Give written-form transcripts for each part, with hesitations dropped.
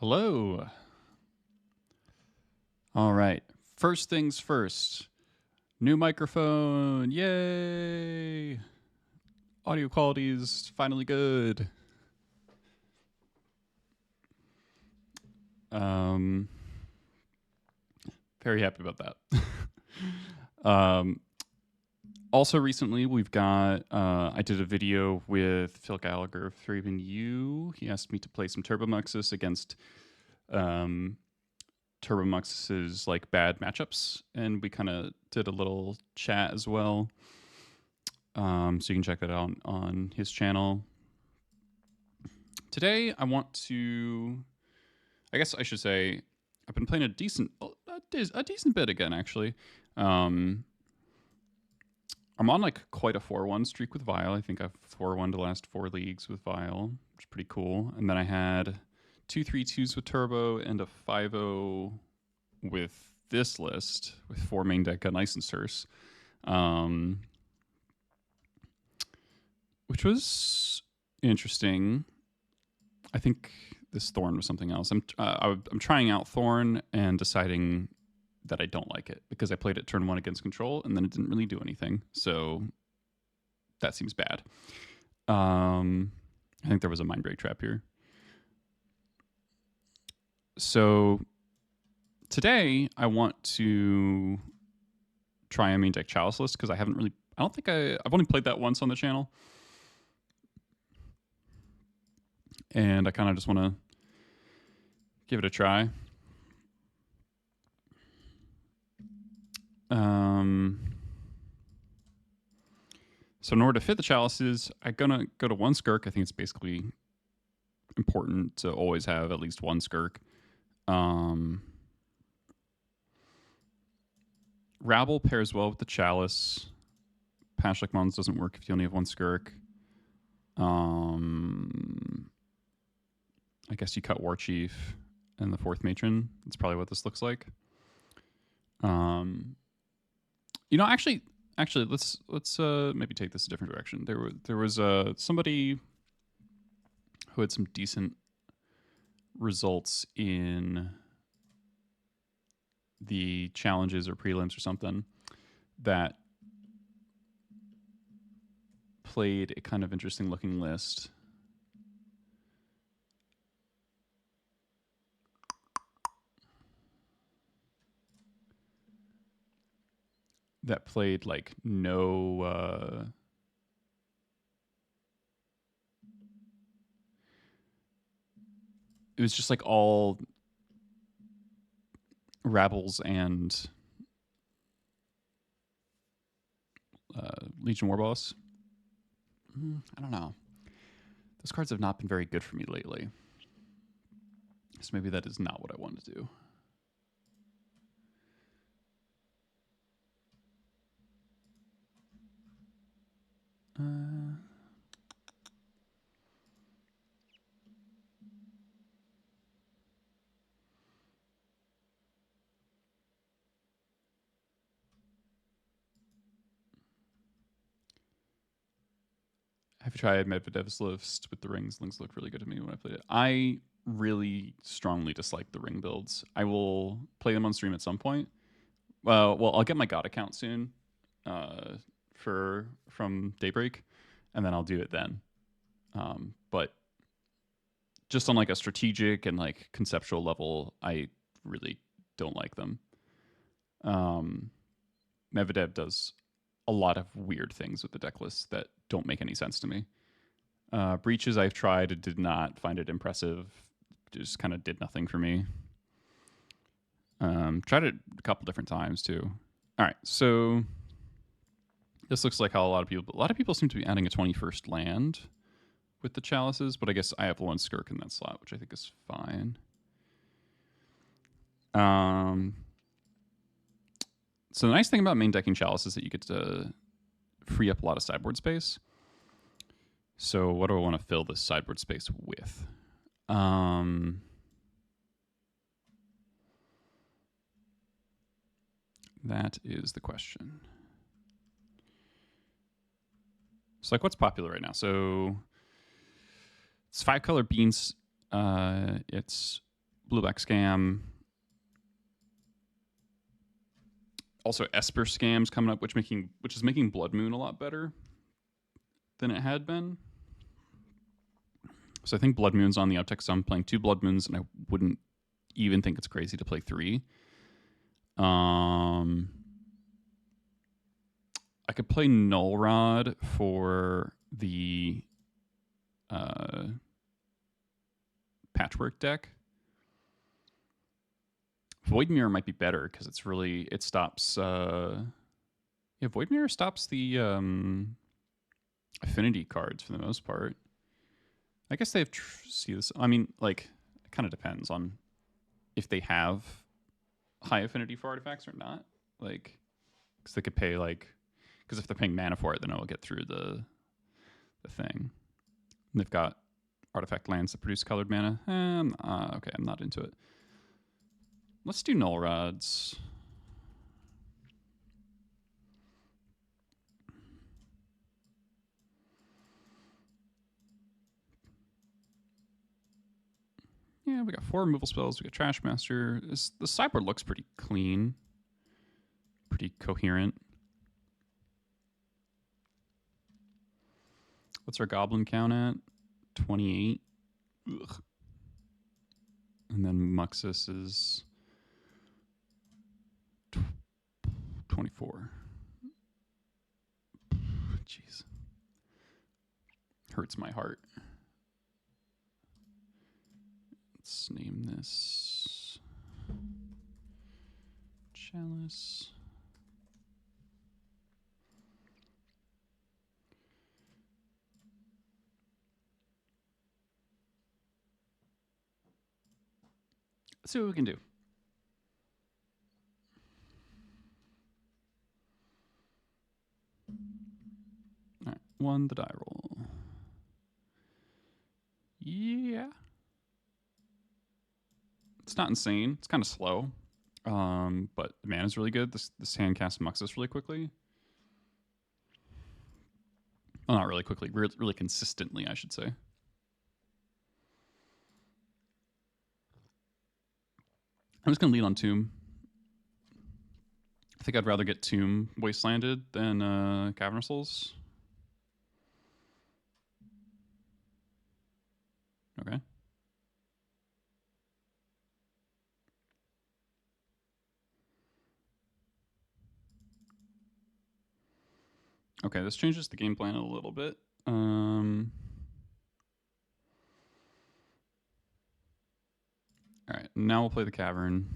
Hello. All right. First things first. New microphone. Yay. Audio quality is finally good. Very happy about that. Also recently we've got I did a video with Phil Gallagher of 3BU. He asked me to play some Turbo Muxus against Turbo Muxus's like bad matchups, and we kind of did a little chat as well. So you can check that out on his channel. Today I want to, I guess I should say, I've been playing a decent bit again actually. I'm on like quite a 4-1 streak with Vile. I think I've 4-1 the last 4 leagues with Vile, which is pretty cool. And then I had 2 3-2s with Turbo and a 5-0 with this list with 4 main deck got nice and Circe, which was interesting. I think this Thorn was something else. I'm trying out Thorn and deciding that I don't like it because I played it turn 1 against Control and then it didn't really do anything. So that seems bad. I think there was a Mind Break trap here. So today I want to try a main deck Chalice list because I've only played that once on the channel. And I kind of just want to give it a try. So in order to fit the chalices, I'm gonna go to 1 Skirk. I think it's basically important to always have at least 1 Skirk. Rabble pairs well with the chalice. Pashlik Mons doesn't work if you only have 1 Skirk. I guess you cut War Chief and the 4th Matron. That's probably what this looks like. You know, actually, let's maybe take this a different direction. There was somebody who had some decent results in the challenges or prelims or something that played a kind of interesting looking list. That played like no it was just like all Rabbles and Legion Warboss. I don't know. Those cards have not been very good for me lately. So maybe that is not what I want to do. Have you tried Medvedev's list with the rings? Rings look really good to me when I played it. I really strongly dislike the ring builds. I will play them on stream at some point. Well, I'll get my God account soon from Daybreak, and then I'll do it then. But just on like a strategic and like conceptual level, I really don't like them. Medvedev does a lot of weird things with the deck list that don't make any sense to me. Breaches I've tried, did not find it impressive. Just kind of did nothing for me. Tried it a couple different times too. All right, so this looks like how a lot of people seem to be adding a 21st land with the chalices, but I guess I have 1 Skirk in that slot, which I think is fine. So the nice thing about main decking chalice is that you get to free up a lot of sideboard space. So what do I want to fill this sideboard space with? That is the question. So like what's popular right now? So it's 5-color beans. It's Blue-black scam. Also, Esper scam's coming up, which is making Blood Moon a lot better than it had been. So I think Blood Moon's on the uptick. So I'm playing 2 Blood Moons, and I wouldn't even think it's crazy to play 3. I could play Null Rod for the Patchwork deck. Void Mirror might be better because it stops. Void Mirror stops the Affinity cards for the most part. I guess they have see this. I mean, like, it kind of depends on if they have high affinity for artifacts or not. Like, because they could pay because if they're paying mana for it, then it'll get through the thing. And they've got artifact lands that produce colored mana. Okay, I'm not into it. Let's do Null Rods. Yeah, we got 4 removal spells. We got Trash Master. The sideboard looks pretty clean, pretty coherent. What's our goblin count at? 28. Ugh. And then Muxus is 24. Jeez. Hurts my heart. Let's name this Chalice. Let's see what we can do. All right, 1 the die roll. Yeah. It's not insane. It's kind of slow. But the mana is really good. This hand casts Muxus really quickly. Well, not really quickly. Really consistently, I should say. I'm just going to lead on Tomb. I think I'd rather get Tomb Wastelanded than Cavern of Souls. Okay. Okay, this changes the game plan a little bit. All right, now we'll play the Cavern.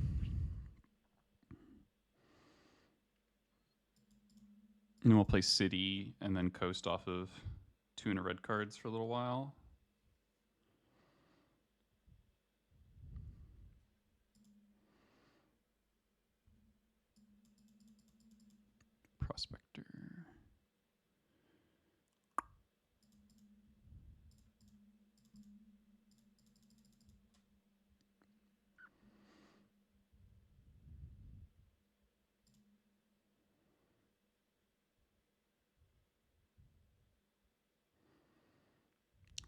And then we'll play City and then coast off of 2 and a red cards for a little while. Prospector.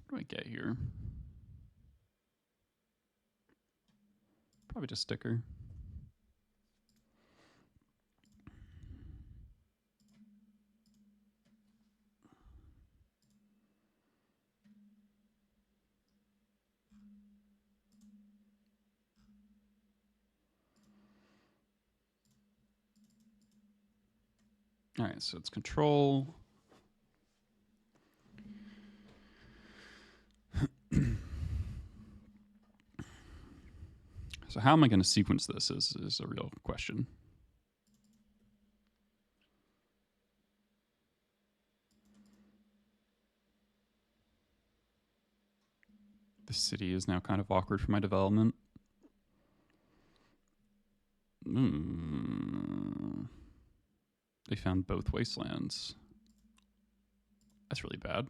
What do I get here? Probably just sticker. All right, so it's control. So how am I going to sequence this is a real question. The city is now kind of awkward for my development. They found both wastelands. That's really bad.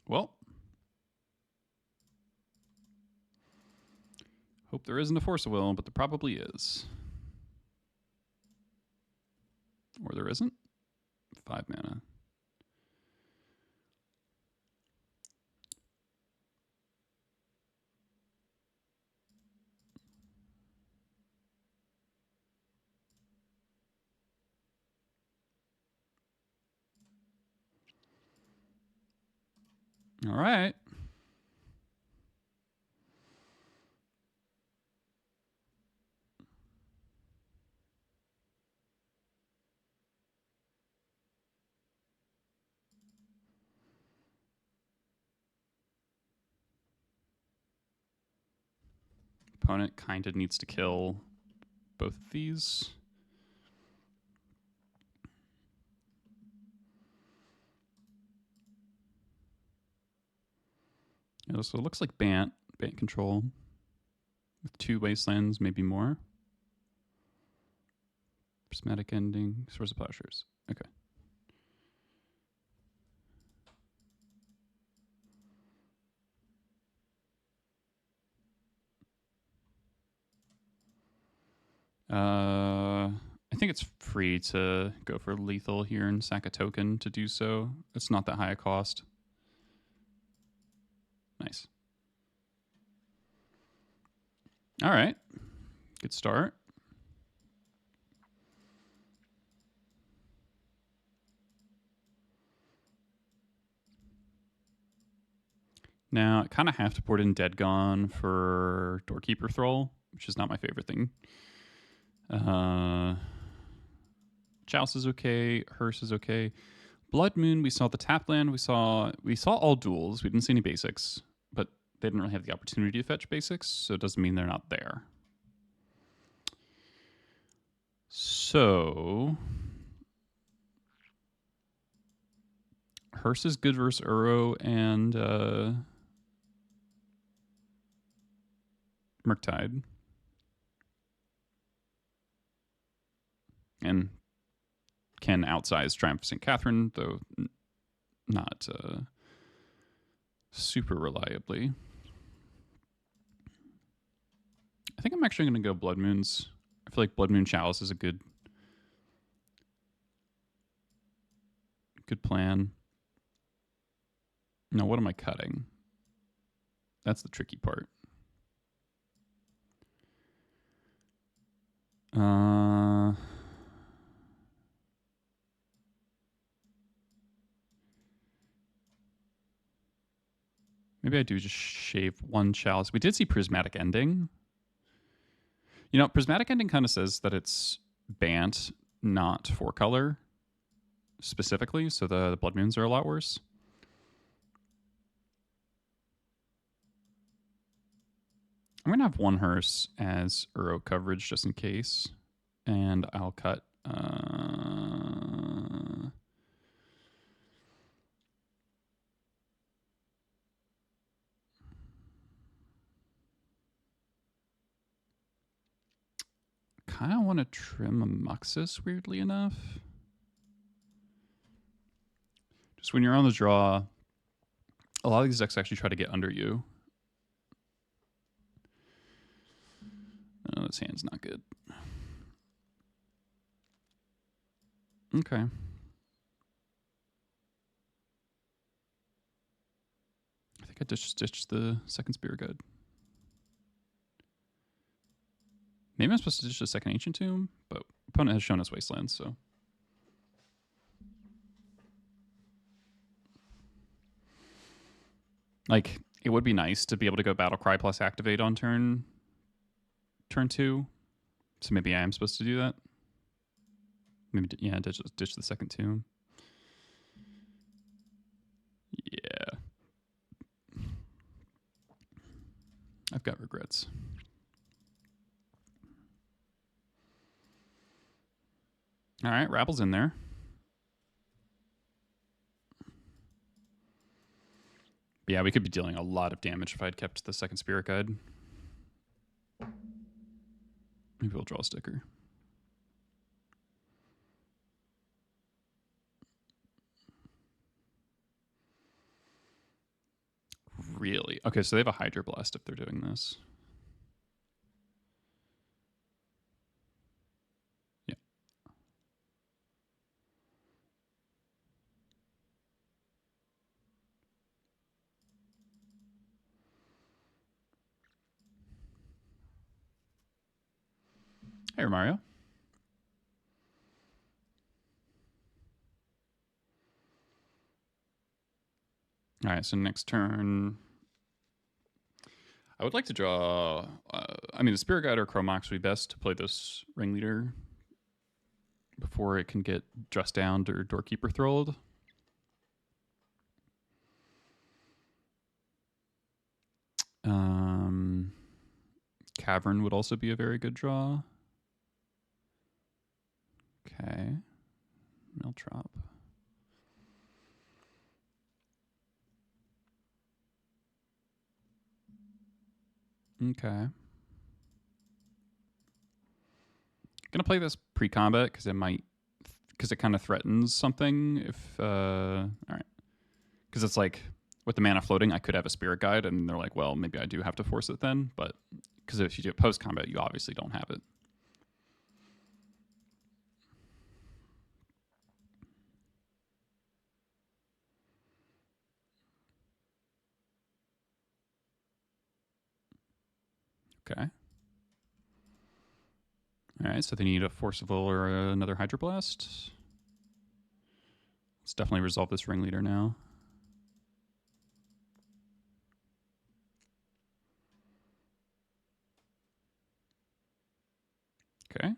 Well, hope there isn't a Force of Will, but there probably is. Or there isn't. 5 mana. All right. Opponent kind of needs to kill both of these. So it looks like Bant Control with 2 wastelands, maybe more. Prismatic Ending, Source of Plowshares. Okay. I think it's free to go for lethal here and sack a token to do so. It's not that high a cost. Nice. All right. Good start. Now, I kind of have to port in Dead Gone for Doorkeeper Thrall, which is not my favorite thing. Chalice is okay. Hearse is okay. Blood Moon, we saw the tap land. We saw all duels. We didn't see any basics, but they didn't really have the opportunity to fetch basics, so it doesn't mean they're not there. So Hearse is good versus Uro and Murktide. And can outsize Triumph of St. Catherine, though not super reliably. I think I'm actually going to go Blood Moons. I feel like Blood Moon Chalice is a good plan. Now, what am I cutting? That's the tricky part. Maybe I do just shave 1 Chalice. We did see Prismatic Ending. You know, Prismatic Ending kind of says that it's Bant, not 4-color specifically, so the Blood Moons are a lot worse. I'm going to have 1 Hearse as Uro coverage just in case, and I'll cut... kind of want to trim a Muxus, weirdly enough. Just when you're on the draw, a lot of these decks actually try to get under you. Oh, this hand's not good. Okay. I think I just ditched the second Spirit Guide. Maybe I'm supposed to ditch the second Ancient Tomb, but opponent has shown us Wastelands, so. Like, it would be nice to be able to go Battle Cry plus activate on turn 2. So maybe I am supposed to do that. Maybe, yeah, ditch the second Tomb. Yeah. I've got regrets. All right, Rabble's in there. Yeah, we could be dealing a lot of damage if I'd kept the second Spirit Guide. Maybe we'll draw a sticker. Really? Okay, so they have a Hydro Blast if they're doing this. Yeah. Hey, Mario. All right, so next turn, I would like to draw. I mean, the Spirit Guide or Chromox would be best to play this Ringleader before it can get dressed down or Doorkeeper Thralled. Cavern would also be a very good draw. Okay. Miltrop. Okay. Gonna play this pre-combat because it kind of threatens something if all right. Because it's like with the mana floating, I could have a Spirit Guide, and they're like, well, maybe I do have to force it then, but because if you do it post-combat, you obviously don't have it. Okay. All right, so they need a Forcible or another Hydroblast. Let's definitely resolve this Ringleader now. Okay.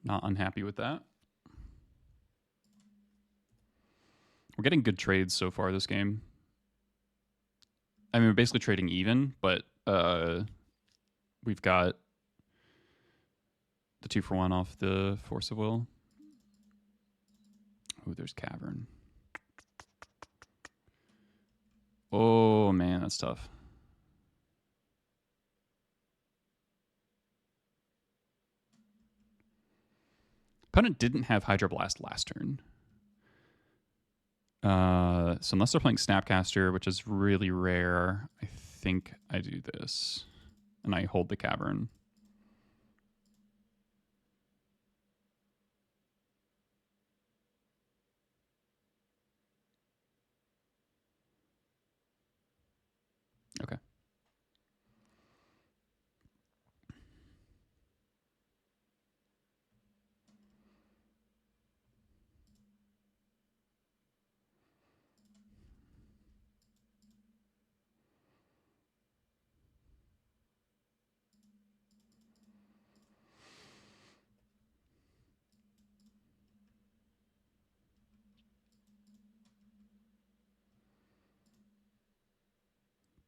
Not unhappy with that. We're getting good trades so far this game. I mean, we're basically trading even, but we've got the 2-for-1 off the Force of Will. Oh, there's Cavern. Oh, man, that's tough. Opponent didn't have Hydroblast last turn. So unless they're playing Snapcaster, which is really rare, I think I do this. And I hold the Cavern. Okay.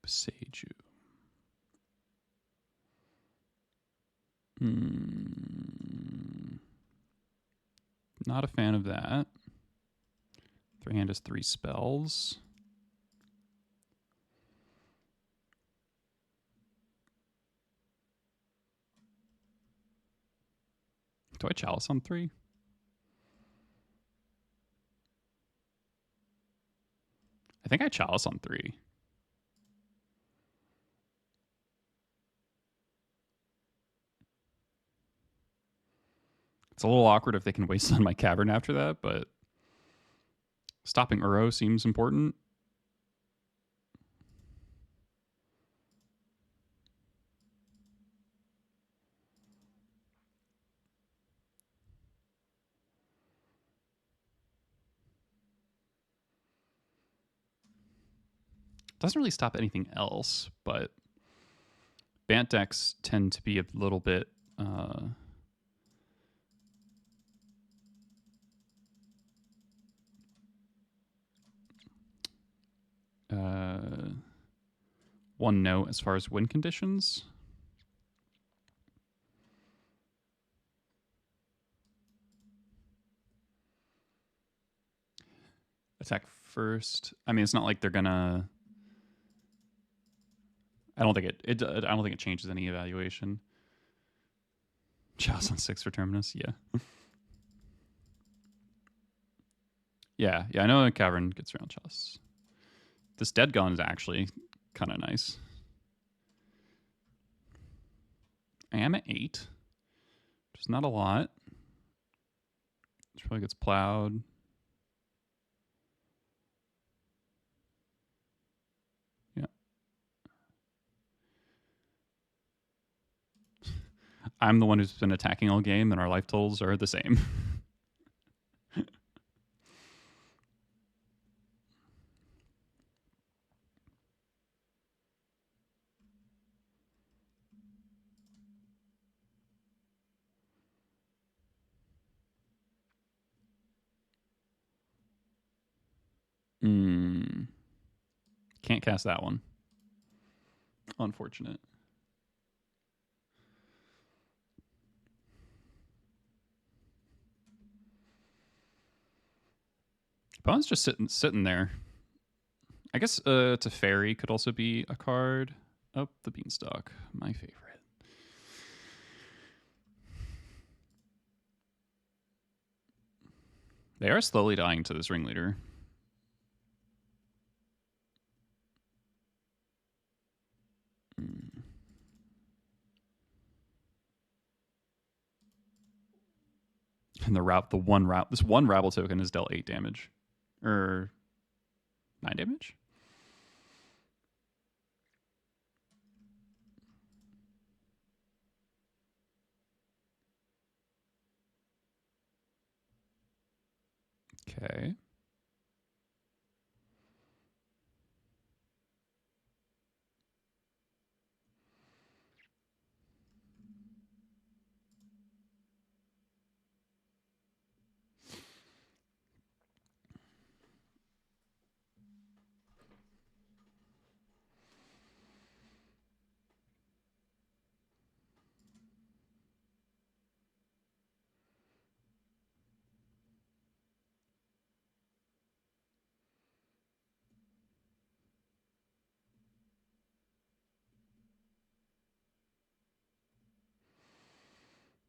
Beseiju. Not a fan of that. 3-hand is 3 spells. Do I Chalice on 3? I think I Chalice on 3. It's a little awkward if they can waste on my Cavern after that, but stopping Uro seems important. Doesn't really stop anything else, but Bant decks tend to be a little bit one note as far as win conditions. Attack first. I mean, it's not like they're gonna. I don't think it changes any evaluation. Chalice on 6 for Terminus. Yeah. yeah. I know a Cavern gets around Chalice. This Dead Gun is actually kind of nice. I am at 8, which is not a lot. This probably gets plowed. Yeah. I'm the one who's been attacking all game, and our life totals are the same. Can't cast that one. Unfortunate. Opponent's just sitting there. I guess Teferi could also be a card. Oh, the Beanstalk, my favorite. They are slowly dying to this ringleader. And this one rabble token has dealt 8 damage. Or 9 damage? Okay.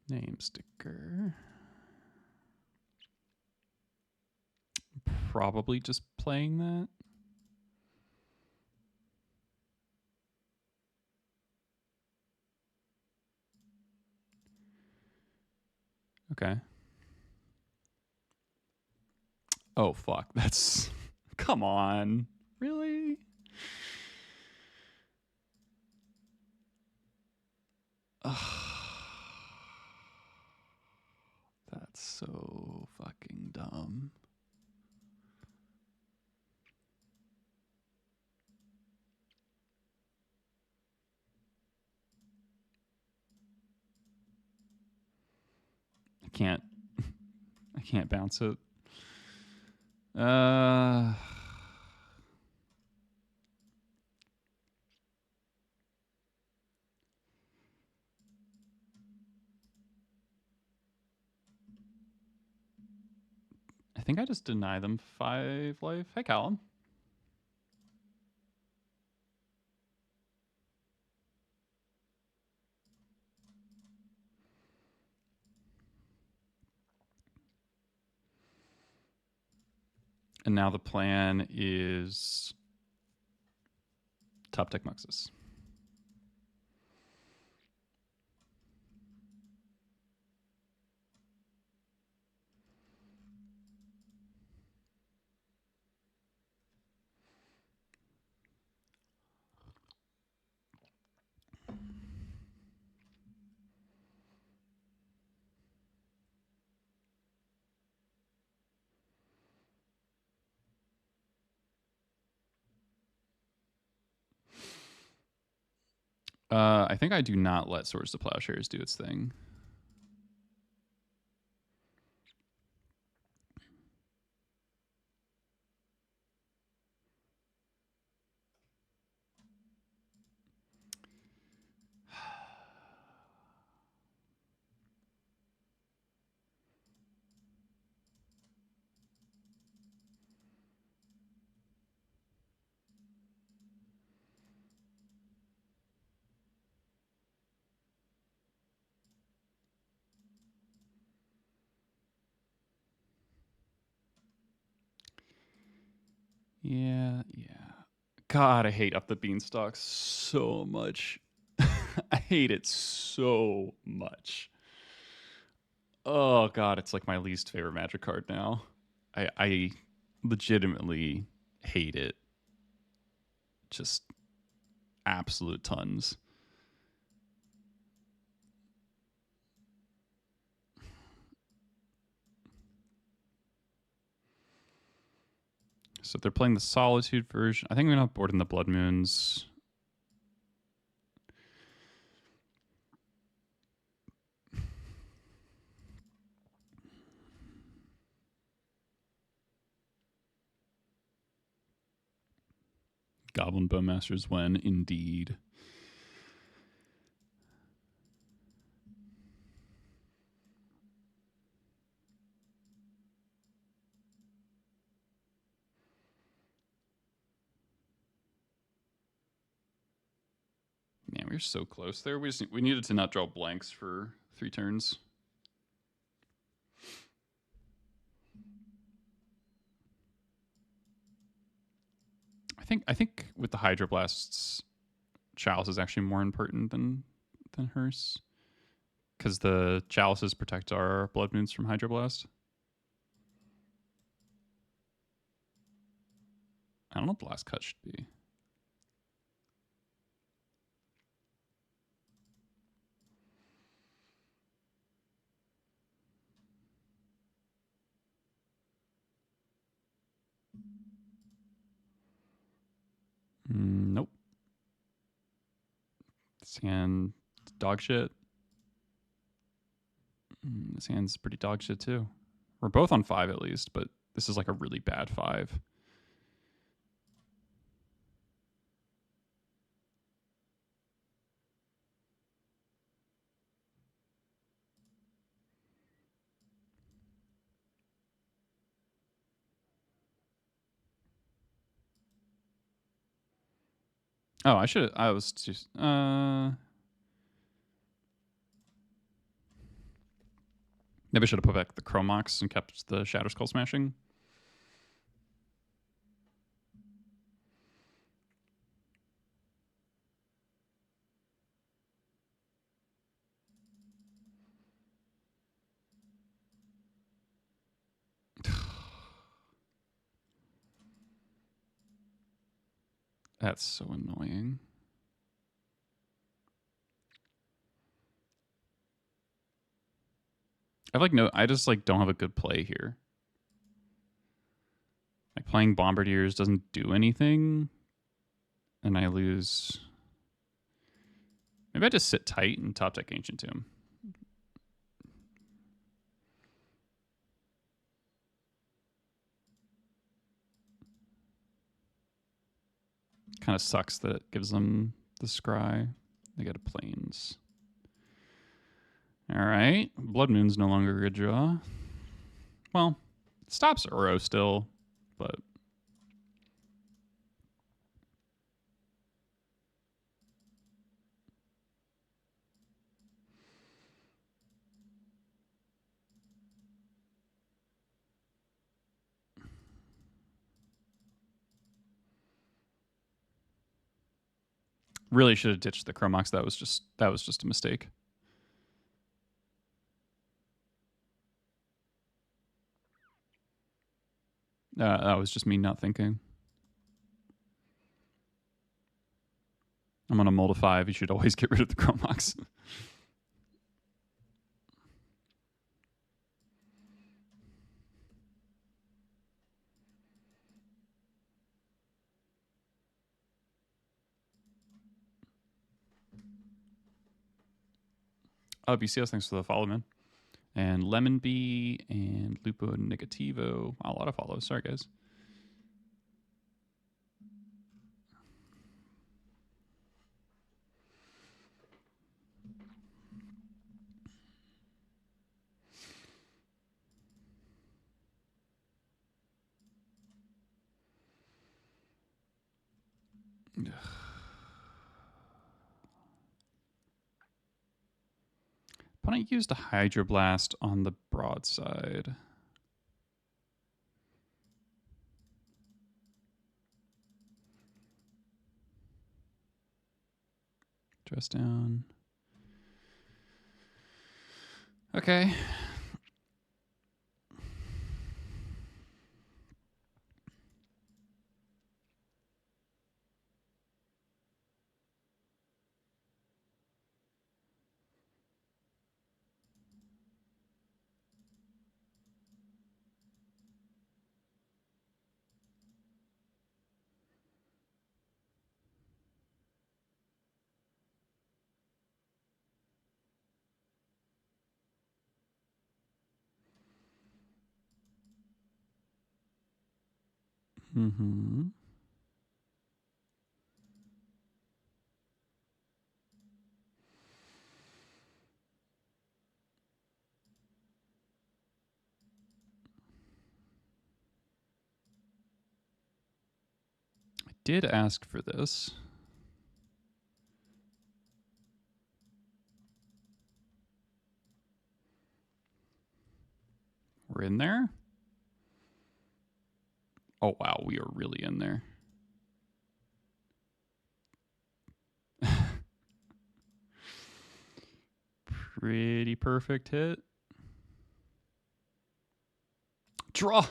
Name sticker. Probably just playing that. Okay. Oh, fuck. That's... Come on. Really? That's so fucking dumb. I can't bounce it. I think I just deny them 5 life. Hey, Callum. And now the plan is top deck Muxus. I think I do not let Swords to Plowshares do its thing. Yeah. God, I hate Up the Beanstalk so much. I hate it so much. Oh god, it's like my least favorite Magic card now. I legitimately hate it. Just absolute tons. So they're playing the Solitude version. I think I'm going to board in the Blood Moons. Goblin Bowmasters when, indeed. Man, we were so close there. We needed to not draw blanks for 3 turns. I think with the Hydroblasts, Chalice is actually more important than Hearse, because the Chalices protect our Blood Moons from Hydroblast. I don't know what the last cut should be. Nope. This hand, dog shit. This hand's pretty dog shit too. We're both on 5 at least, but this is like a really bad 5. Oh, I was just, maybe I should have put back the Chromox and kept the Shadow Skull Smashing. That's so annoying. I just like don't have a good play here. Like playing Bombardiers doesn't do anything, and I lose. Maybe I just sit tight and top deck Ancient Tomb. Kind of sucks that it gives them the scry. They got a Plains. All right, Blood Moon's no longer a good draw. Well, it stops Uro still, but really should have ditched the Chromox. That was just a mistake. That was just me not thinking. I'm on a mold of 5. You should always get rid of the Chromox. BCS, thanks for the follow, man. And Lemon Bee and Lupo Negativo. Wow, a lot of follows. Sorry, guys. Opponent used a Hydroblast on the broadside. Dress down. Okay. Mm-hmm. I did ask for this. We're in there? Oh, wow, we are really in there. Pretty perfect hit. Draw.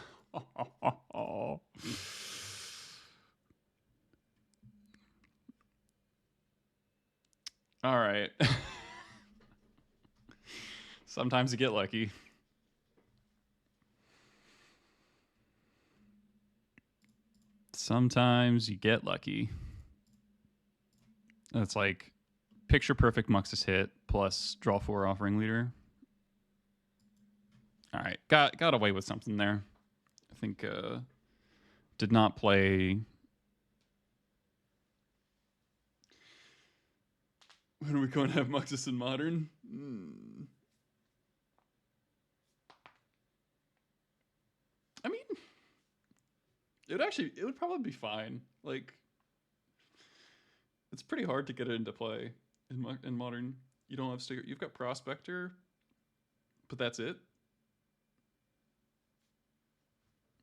All right. Sometimes you get lucky. Sometimes you get lucky. It's like picture perfect Muxus hit plus draw 4 offering leader. All right, got away with something there. I think did not play. When are we going to have Muxus in Modern? I mean, it would probably be fine. Like, it's pretty hard to get it into play in Modern. You don't have sticker. You've got Prospector, but that's it.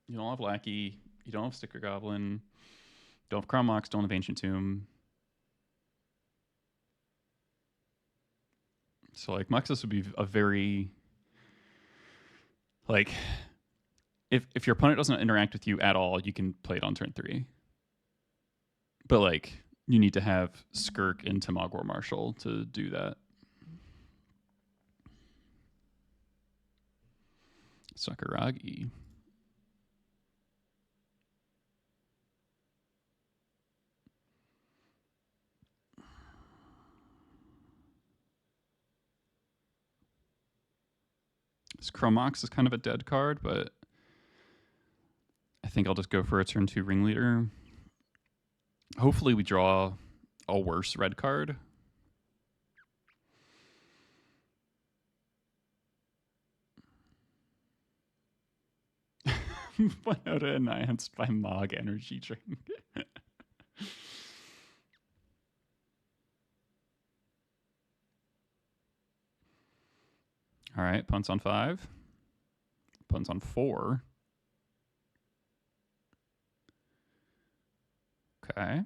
You don't have Lackey. You don't have Sticker Goblin. You don't have Crown Mox. Don't have Ancient Tomb. So like Muxus would be a very like if your opponent doesn't interact with you at all, you can play it on turn 3. But like you need to have Skirk into Mogwar Marshal to do that. Sakuragi. This Chromox is kind of a dead card, but I think I'll just go for a turn 2 Ringleader. Hopefully we draw a worse red card. Biota enhanced by Mog Energy Drink. All right, punts on 5. Punts on 4. Okay.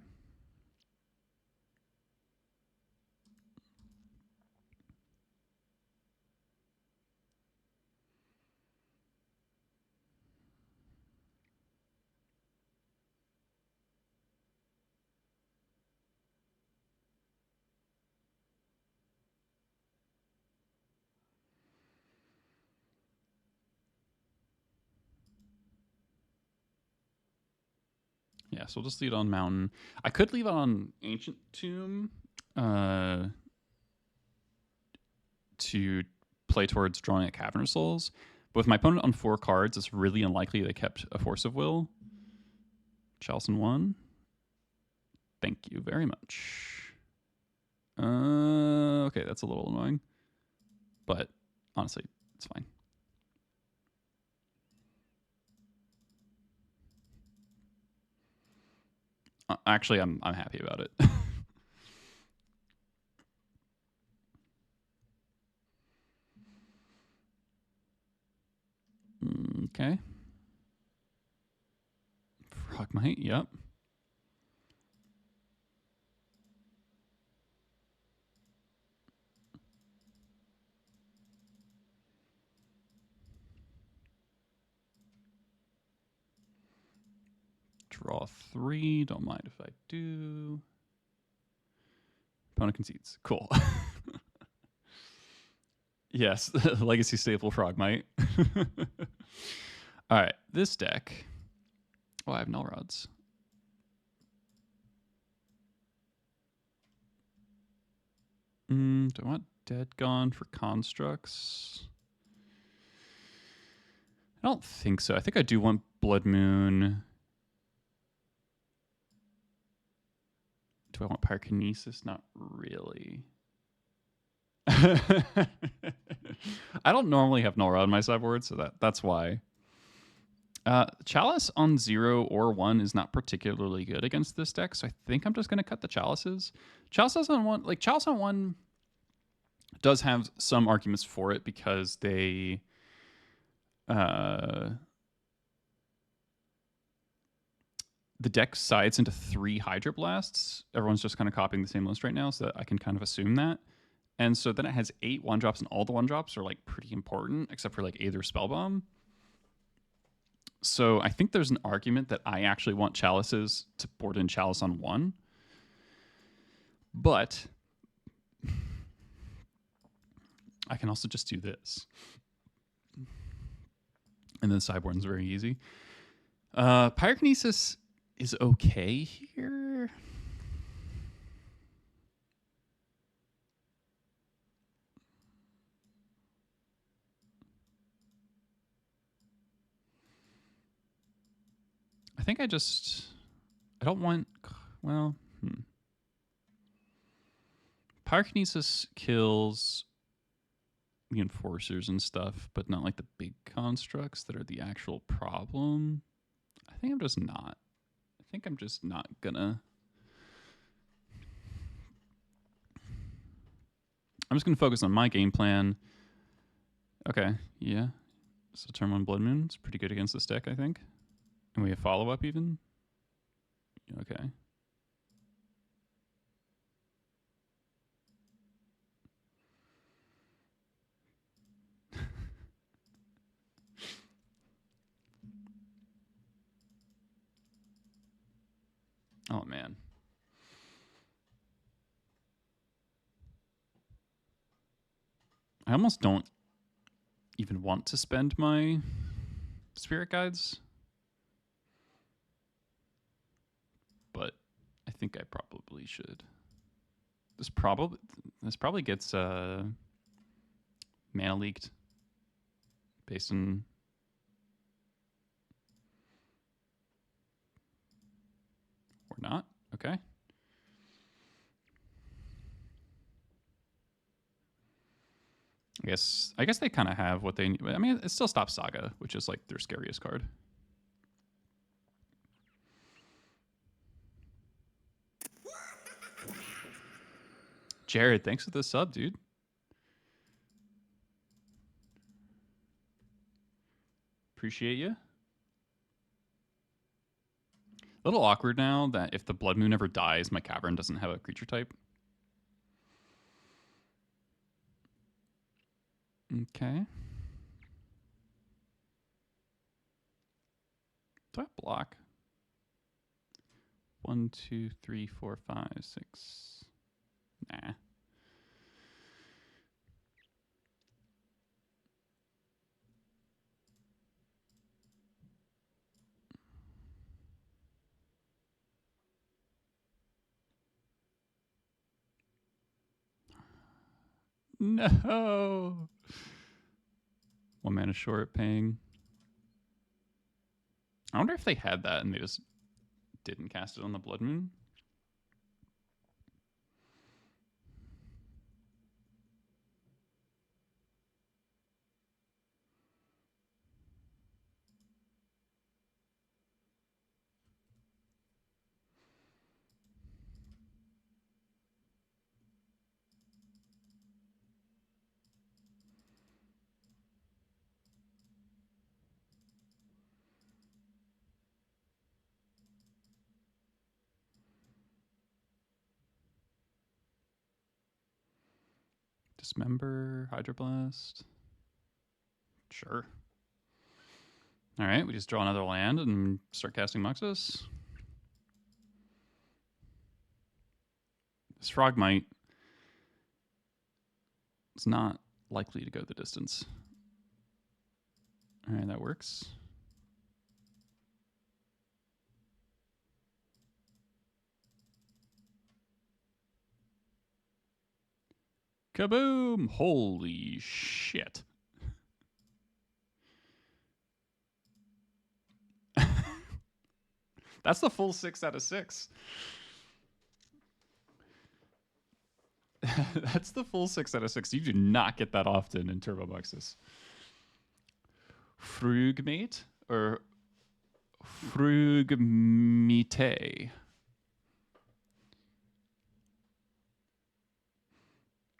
Yeah, so we'll just leave it on Mountain. I could leave it on Ancient Tomb to play towards drawing a Cavernous Souls. But with my opponent on 4 cards, it's really unlikely they kept a Force of Will. Chalson 1. Thank you very much. Okay, that's a little annoying. But honestly, it's fine. Actually, I'm happy about it. Okay. Frogmite, yep. Draw 3. Don't mind if I do. Opponent concedes. Cool. Yes, Legacy staple Frogmite. All right, this deck. Oh, I have Null Rods. Do I want Dead Gone for constructs? I don't think so. I think I do want Blood Moon Do I want Pyrokinesis? Not really. I don't normally have Nora on my sideboard, so that's why. Chalice on 0 or 1 is not particularly good against this deck, so I think I'm just going to cut the Chalices. Chalice on 1 does have some arguments for it because they the deck sides into 3 Hydroblasts. Everyone's just kind of copying the same list right now, so that I can kind of assume that. And so then it has 8 1-drops, and all the 1-drops are like pretty important, except for like Aether Spellbomb. So I think there's an argument that I actually want Chalices to board in Chalice on 1. But I can also just do this. And then sideboard's very easy. Pyrokinesis is okay here. I think I don't want, well, Pyrokinesis kills the enforcers and stuff, but not like the big constructs that are the actual problem. I think I'm just not gonna. I'm just gonna focus on my game plan. Okay, yeah. So turn 1 Blood Moon is pretty good against this deck, I think. And we have follow-up even? Okay. Oh, man. I almost don't even want to spend my Spirit Guides. But I think I probably should. This probably gets mana leaked based on or not. Okay. I guess they kind of have what they need. I mean, it still stops Saga, which is like their scariest card. Jared, thanks for the sub, dude. Appreciate you. A little awkward now that if the Blood Moon ever dies, my Cavern doesn't have a creature type. Okay. Do I block? 1, 2, 3, 4, 5, 6. Nah. No. 1 mana short paying. I wonder if they had that and they just didn't cast it on the Blood Moon. Dismember, Hydroblast. Sure. All right, we just draw another land and start casting Muxus. This Frogmite is not likely to go the distance. All right, that works. Kaboom! Holy shit. That's the full 6 out of 6. That's the full 6 out of 6. You do not get that often in Turbo Muxus. Frugmate or Frugmite?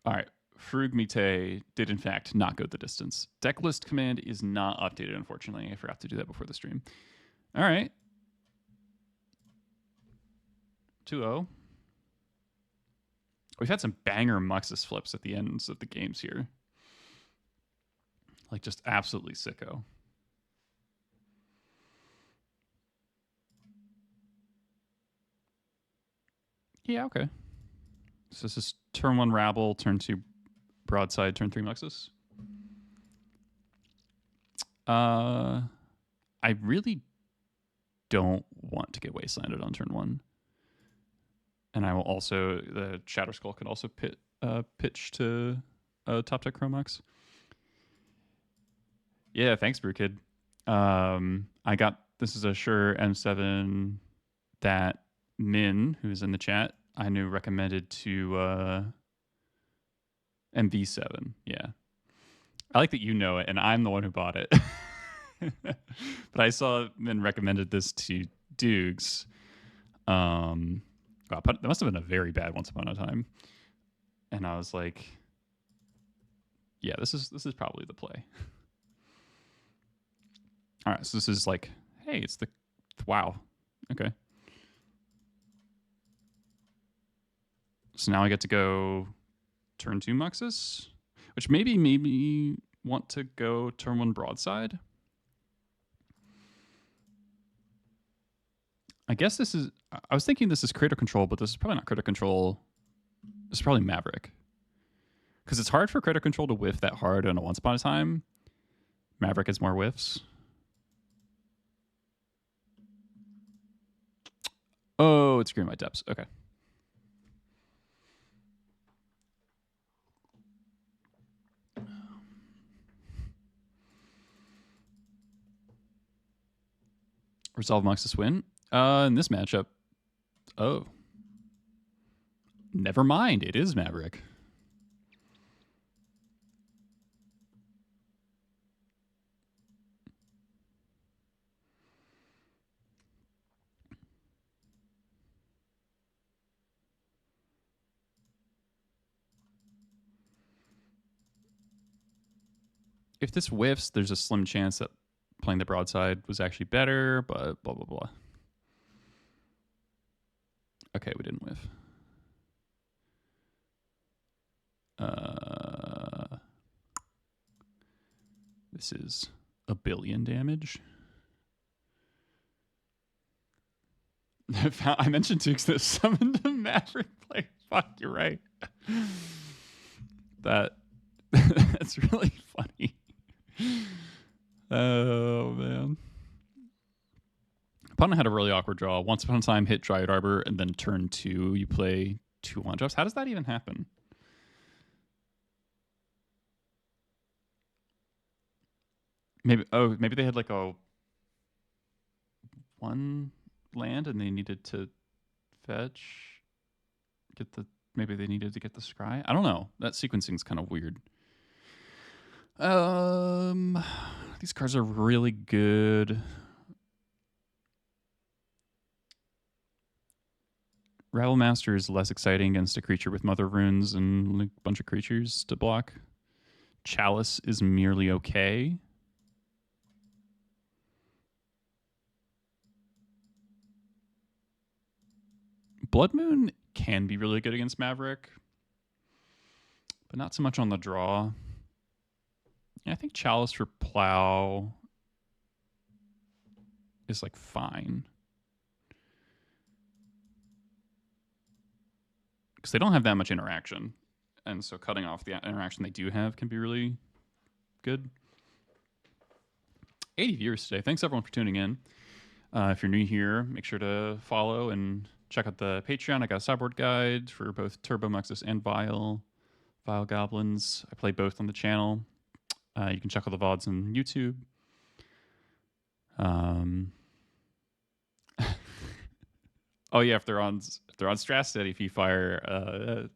All right. Frugmite did in fact not go the distance. Deck list command is not updated, unfortunately. I forgot to do that before the stream. All right. 2-0. We've had some banger Muxus flips at the ends of the games here. Like just absolutely sicko. Yeah, okay. So this is turn 1 Rabble, turn 2 Broadside, turn 3 Muxus. I really don't want to get Wastelanded on turn 1. And I will also, the Shadow Skull can also pitch to top deck Chromax. Yeah, thanks, Brew Kid. I got, this is a Sure M7 that Min, who's in the chat, I knew recommended to MV7. Yeah. I like that you know it, and I'm the one who bought it. But I saw Min recommended this to Dukes. Wow, that must have been a very bad Once Upon a Time. And I was like, yeah, this is probably the play. All right, so this is like, hey, it's the, wow. Okay. So now I get to go turn 2 Muxus, which maybe want to go turn 1 Broadside. I guess this is, I was thinking this is Creator Control, but this is probably not Creator Control. This is probably Maverick. Because it's hard for Creator Control to whiff that hard in a Once Upon a Time. Maverick has more whiffs. Oh, it's Greenlight Depths. Okay. Resolve Muxus win. In this matchup, oh. Never mind, it is Maverick. If this whiffs, there's a slim chance that playing the Broadside was actually better, but blah, blah, blah. Okay, we didn't whiff. This is 1 billion damage. I mentioned Tukes that summoned a Maverick player. Fuck, you're right. That's really funny. Oh, man. Opponent had a really awkward draw. Once upon a time, hit Dryad Arbor, and then turn 2, you play 2 1-drops. How does that even happen? Maybe they had like a 1 land and they needed to fetch. Maybe they needed to get the scry. I don't know. That sequencing's kind of weird. These cards are really good. Rabble Master is less exciting against a creature with Mother Runes and a bunch of creatures to block. Chalice is merely okay. Blood Moon can be really good against Maverick, but not so much on the draw. Yeah, I think Chalice for Plow is like fine. Because they don't have that much interaction. And so cutting off the interaction they do have can be really good. 80 viewers today. Thanks everyone for tuning in. If you're new here, make sure to follow and check out the Patreon. I got a sideboard guide for both Turbo Muxus and Vile Goblins. I play both on the channel. You can check out the VODs on YouTube. Oh yeah, if they're on Strat Steady, if you fire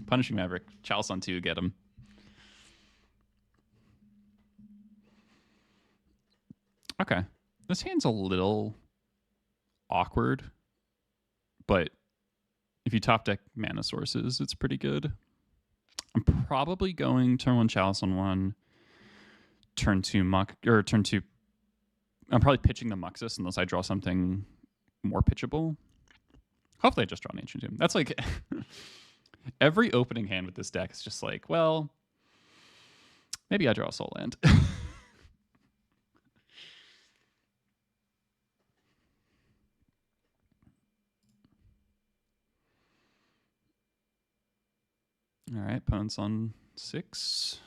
Punishing Maverick. Chalice on 2, get him. Okay. This hand's a little awkward, but if you top deck mana sources, it's pretty good. I'm probably going turn 1 Chalice on 1, turn 2 turn 2. I'm probably pitching the Muxus unless I draw something more pitchable. Hopefully I just draw an Ancient Tomb. That's like every opening hand with this deck is just like, well, maybe I draw a Soul Land. All right, opponent's on 6.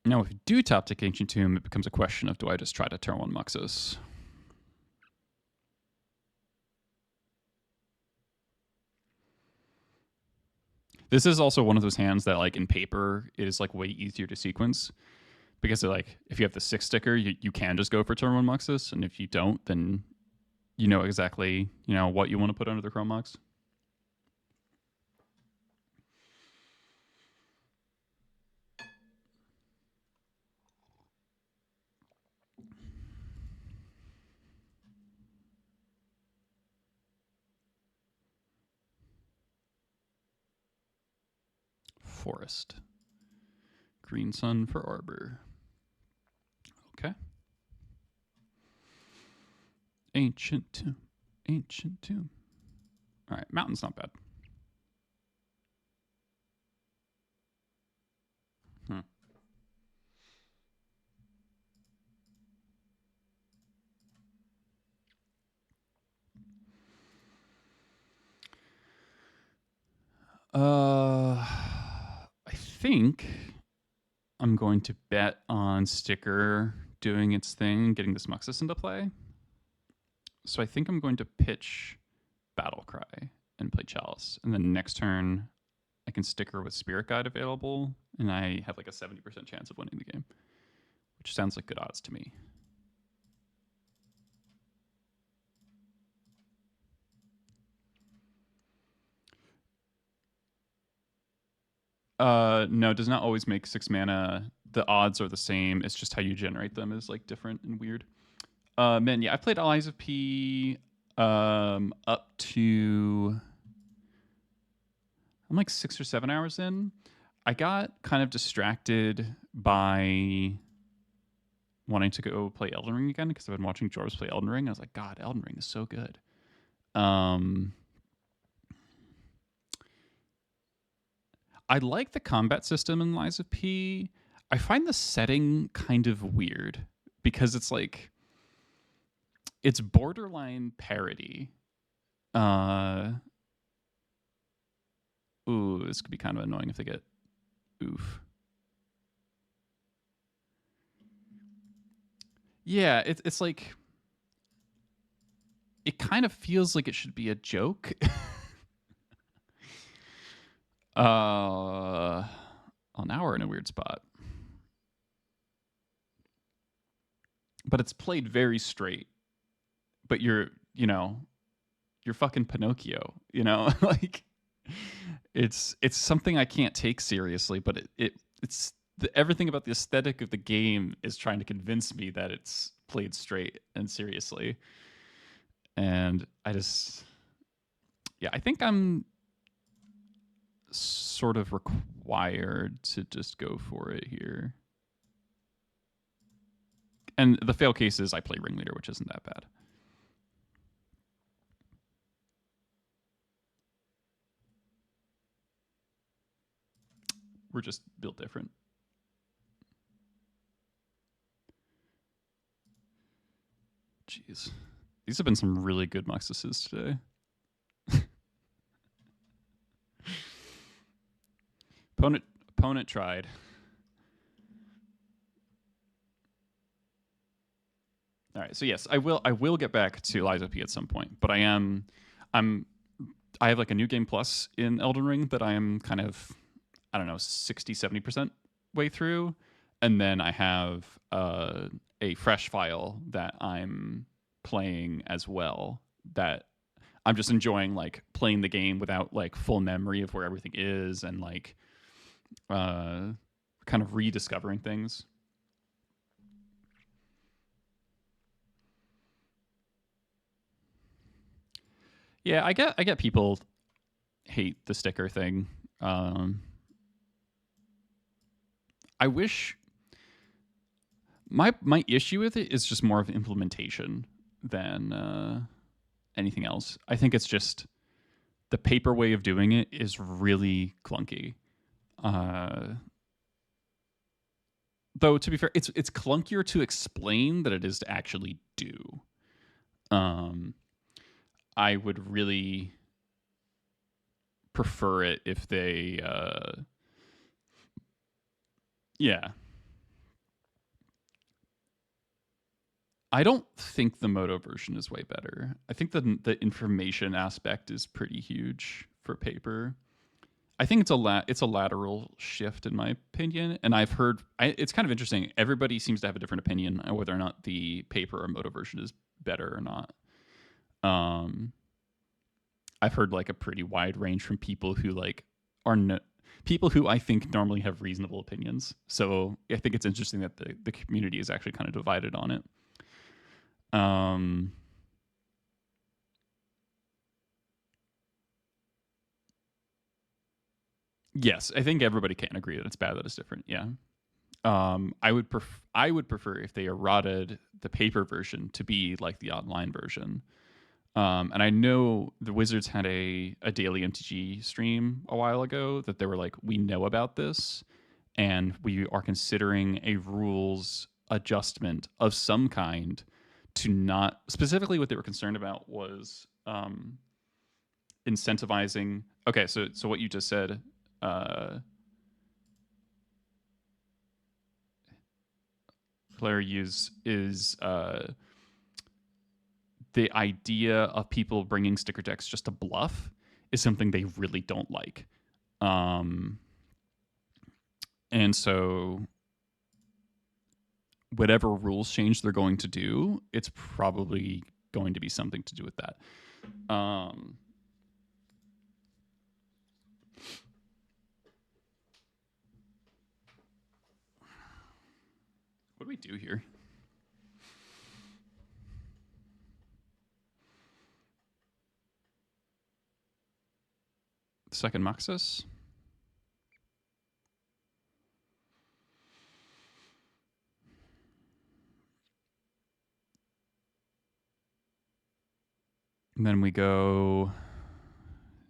Now, if you do top deck Ancient Tomb, it becomes a question of, do I just try to turn 1 Muxus? This is also one of those hands that, like, in paper, it is like way easier to sequence. Because, like, if you have the 6 sticker, you can just go for turn 1 Muxus, and if you don't, then you know exactly, what you want to put under the Chrome Mox. Forest. Green Sun for Arbor. Okay. Ancient Tomb. Ancient Tomb. All right, Mountain's not bad. I think I'm going to bet on Sticker doing its thing, getting this Muxus into play. So I think I'm going to pitch Battlecry and play Chalice. And then next turn, I can Sticker with Spirit Guide available, and I have like a 70% chance of winning the game, which sounds like good odds to me. No, it does not always make 6 mana. The odds are the same. It's just how you generate them is like different and weird. Man, yeah, I played Allies of P up to, I'm like 6 or 7 hours in. I got kind of distracted by wanting to go play Elden Ring again because I've been watching Jorbs play Elden Ring. I was like, God, Elden Ring is so good. I like the combat system in Lies of P. I find the setting kind of weird because it's like, it's borderline parody. Ooh, this could be kind of annoying if they get oof. Yeah, it's like, it kind of feels like it should be a joke. Well, now we're in a weird spot. But it's played very straight. But you're fucking Pinocchio, like it's something I can't take seriously, but it's everything about the aesthetic of the game is trying to convince me that it's played straight and seriously. And I think I'm sort of required to just go for it here. And the fail case is I play Ringleader, which isn't that bad. We're just built different. Jeez. These have been some really good Muxuses today. Opponent tried. All right, so yes, I will get back to Lies of P at some point, but I have like a new game plus in Elden Ring that I am kind of I don't know, 60, 70% way through. And then I have a fresh file that I'm playing as well, that I'm just enjoying, like playing the game without like full memory of where everything is, and like kind of rediscovering things. Yeah, I get people hate the sticker thing. I wish my issue with it is just more of implementation than anything else. I think it's just the paper way of doing it is really clunky. Though to be fair, it's clunkier to explain than it is to actually do. I would really prefer it if they yeah. I don't think the Moto version is way better. I think the information aspect is pretty huge for paper. I think it's a lateral shift in my opinion, and I've heard it's kind of interesting. Everybody seems to have a different opinion on whether or not the paper or Moto version is better or not. I've heard like a pretty wide range from people who like people who I think normally have reasonable opinions. So I think it's interesting that the community is actually kind of divided on it. Yes, I think everybody can agree that it's bad that it's different. Yeah. I would prefer if they eroded the paper version to be like the online version. And I know the Wizards had a daily MTG stream a while ago that they were like, we know about this, and we are considering a rules adjustment of some kind to not specifically what they were concerned about was incentivizing. Okay, so what you just said. Claire use is the idea of people bringing sticker decks just to bluff is something they really don't like. And so whatever rules change they're going to do, it's probably going to be something to do with that. What do we do here? Second Muxus. And then we go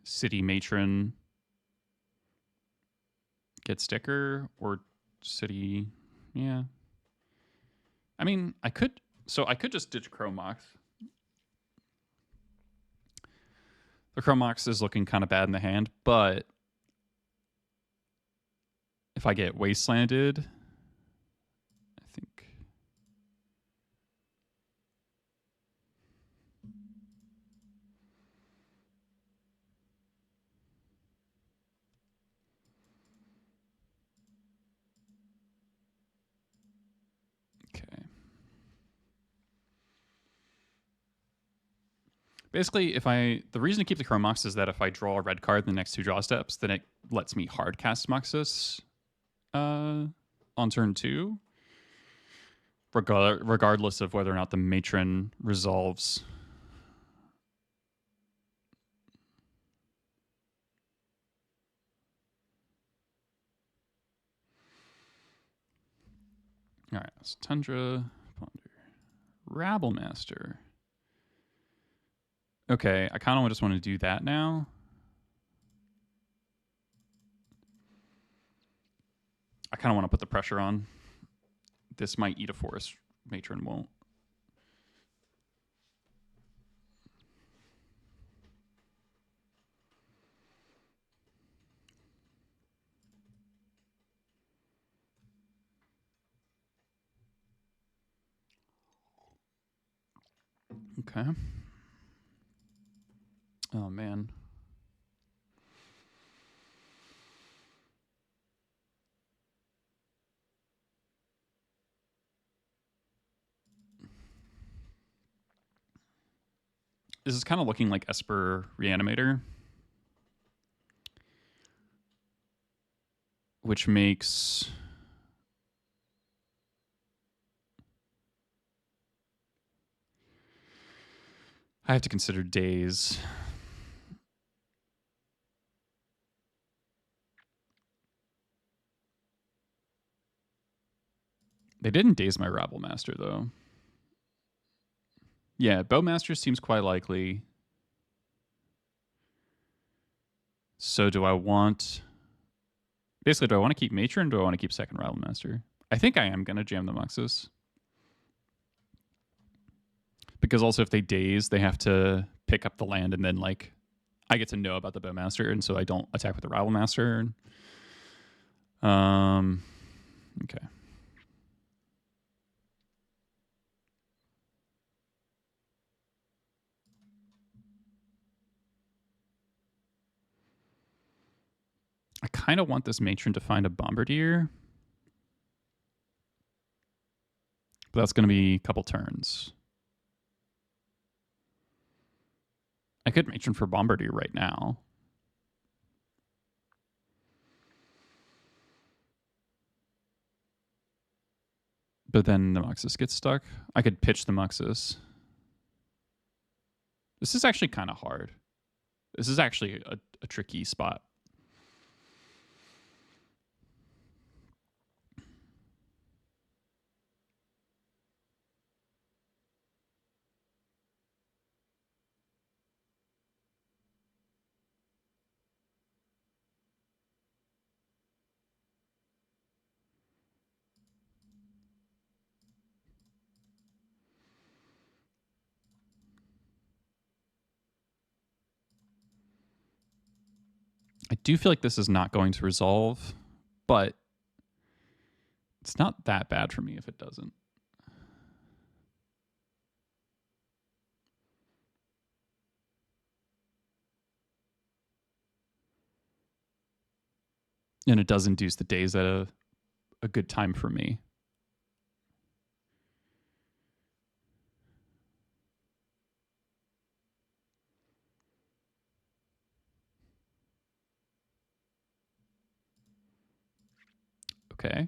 City Matron, get sticker, or City. Yeah. I mean, I could just ditch Chromox. The Chromox is looking kind of bad in the hand, but if I get Wastelanded, I think. Okay. Basically, the reason to keep the Chromox is that if I draw a red card in the next 2 draw steps, then it lets me hard cast Muxus on turn 2, regardless of whether or not the Matron resolves. All right, so Tundra, Ponder, Rabblemaster. Okay, I kind of just want to do that now. I kind of want to put the pressure on. This might eat a forest. Matron won't. Okay. Oh, man. this is kind of looking like Esper Reanimator, which makes I have to consider days. They didn't daze my Rabble Master, though. Yeah, Bowmaster seems quite likely. So do I want... Basically, do I want to keep Matron or do I want to keep second Rabble Master? I think I am going to jam the Muxus. Because also if they daze, they have to pick up the land and then, like, I get to know about the Bowmaster, and so I don't attack with the Rabble Master. Okay. I kind of want this Matron to find a Bombardier. But that's going to be a couple turns. I could Matron for Bombardier right now. But then the Muxus gets stuck. I could pitch the Muxus. This is actually kind of hard. This is actually a tricky spot. I do feel like this is not going to resolve, but it's not that bad for me if it doesn't. And it does induce the days at a good time for me. Okay.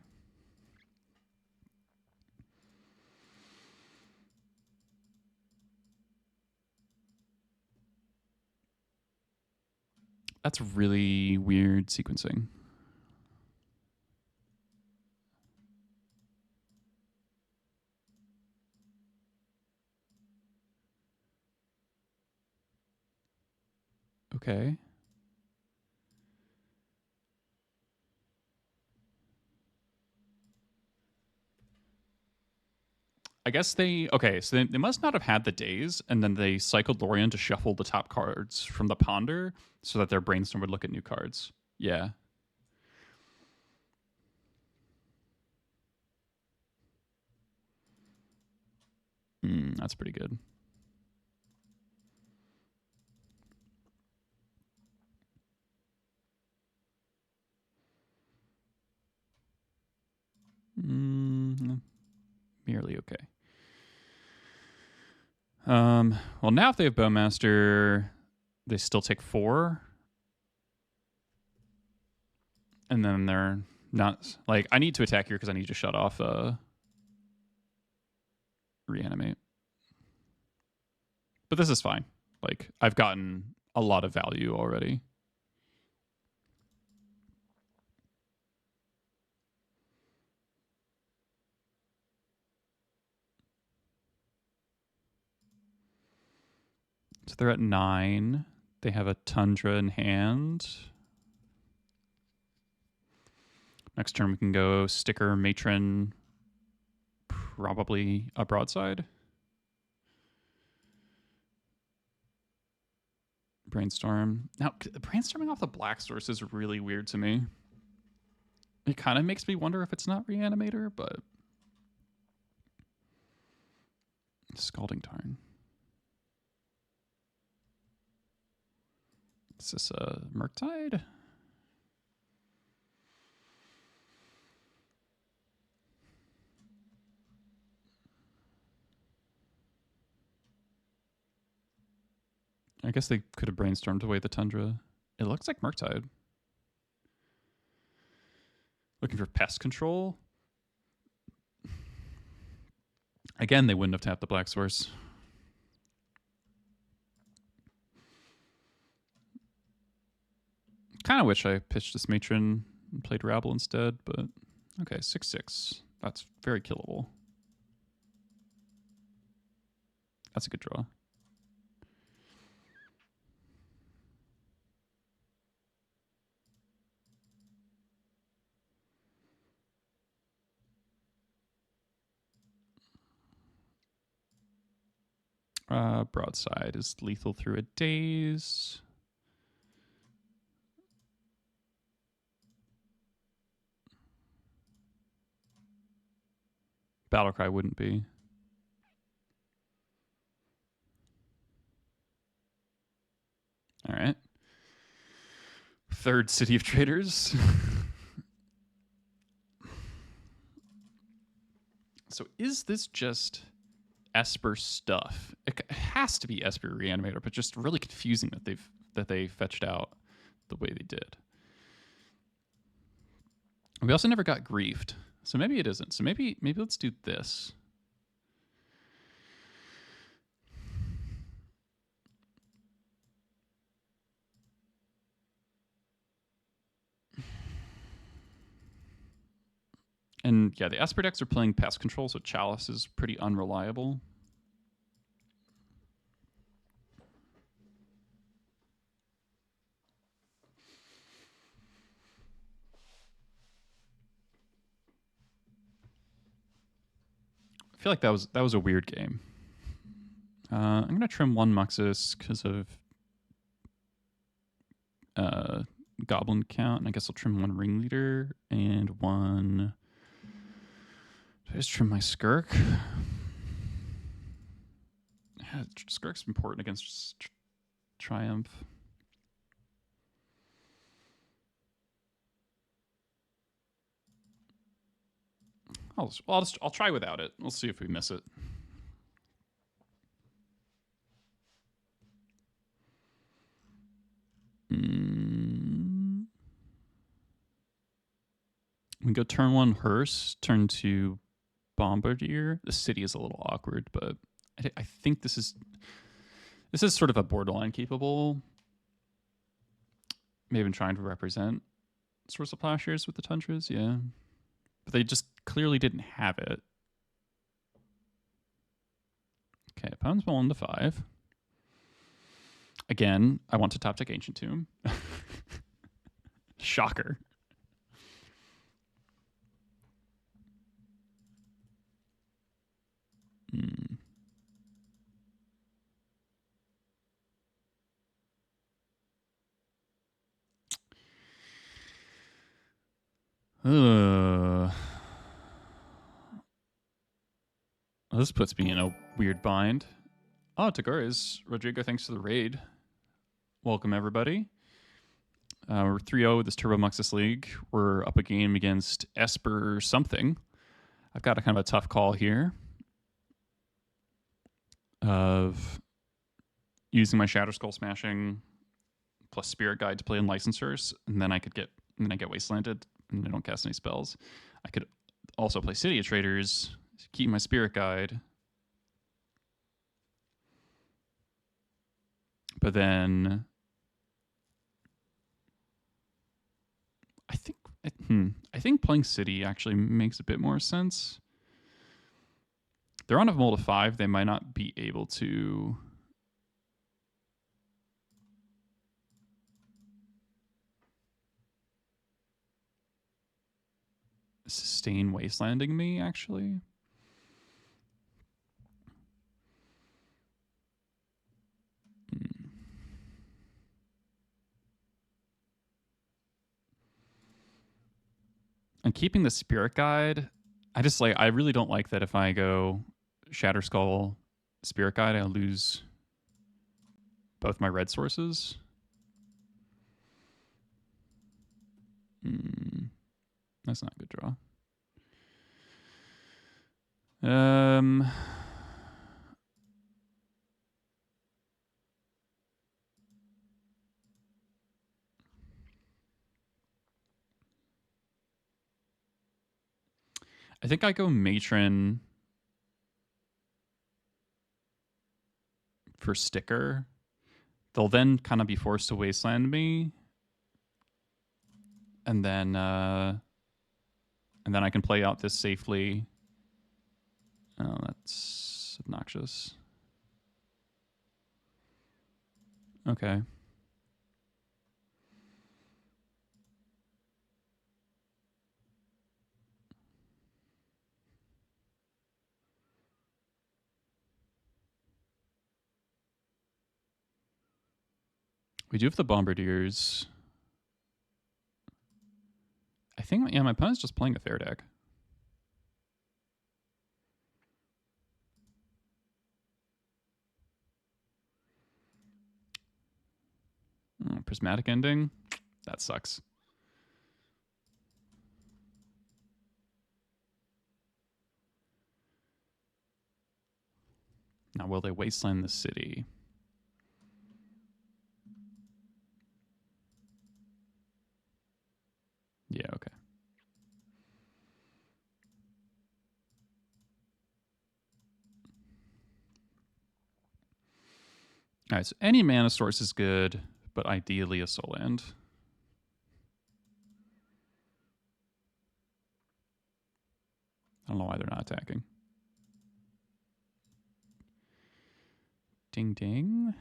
That's really weird sequencing. Okay. I guess okay, so they must not have had the days, and then they cycled Lorien to shuffle the top cards from the Ponder so that their brainstorm would look at new cards. Yeah. That's pretty good. Merely okay. Well, now if they have Bowmaster, they still take 4. And then they're not... Like, I need to attack here because I need to shut off Reanimate. But this is fine. Like, I've gotten a lot of value already. So they're at 9. They have a Tundra in hand. Next turn we can go Sticker, Matron, probably a Broadside. Brainstorm. Now, brainstorming off the black source is really weird to me. It kind of makes me wonder if it's not Reanimator, but... Scalding Tarn. Is this a Murktide? I guess they could have brainstormed away the Tundra. It looks like Murktide. Looking for pest control. Again, they wouldn't have tapped the Black Source. Kind of wish I pitched this Matron and played Rabble instead, but okay, 6/6. That's very killable. That's a good draw. Broadside is lethal through a daze. Battlecry wouldn't be. All right. Third City of Traders. So is this just Esper stuff? It has to be Esper Reanimator, but just really confusing that they fetched out the way they did. We also never got griefed, so maybe it isn't. So maybe let's do this. And yeah, the Esper decks are playing pest control, so Chalice is pretty unreliable. I feel like that was a weird game. I'm gonna trim one Muxus because of Goblin count, and I guess I'll trim one Ringleader and one. Did I just trim my Skirk? Yeah, Skirk's important against Triumph. I'll try without it. We'll see if we miss it. We go turn one Hearse, turn two Bombardier. The city is a little awkward, but I think this is sort of a borderline capable. Maybe been trying to represent Source of Plowshares with the Tundras, yeah. But they just clearly didn't have it. Okay, pounds 1 to 5. Again, I want to top deck Ancient Tomb. Shocker. This puts me in a weird bind. Oh, Tagores. Rodrigo, thanks for the raid. Welcome, everybody. We're 3-0 with this Turbo Muxus League. We're up a game against Esper something. I've got a kind of a tough call here of using my Shatter Skull Smashing plus Spirit Guide to play in Licensors, and then I get Wastelanded and I don't cast any spells. I could also play City of Traders, keep my Spirit Guide, but then I think playing City actually makes a bit more sense. They're on a mold of 5. They might not be able to sustain wastelanding me, actually. And keeping the Spirit Guide, I really don't like that if I go Shatter Skull Spirit Guide, I lose both my red sources. That's not a good draw. I think I go Matron for sticker. They'll then kind of be forced to wasteland me. And then I can play out this safely. Oh, that's obnoxious. Okay. We do have the Bombardiers. I think, yeah, my opponent's just playing a fair deck. Oh, prismatic ending? That sucks. Now, will they wasteland the city? Yeah, okay. All right, so any mana source is good, but ideally a soul land. I don't know why they're not attacking. Ding ding.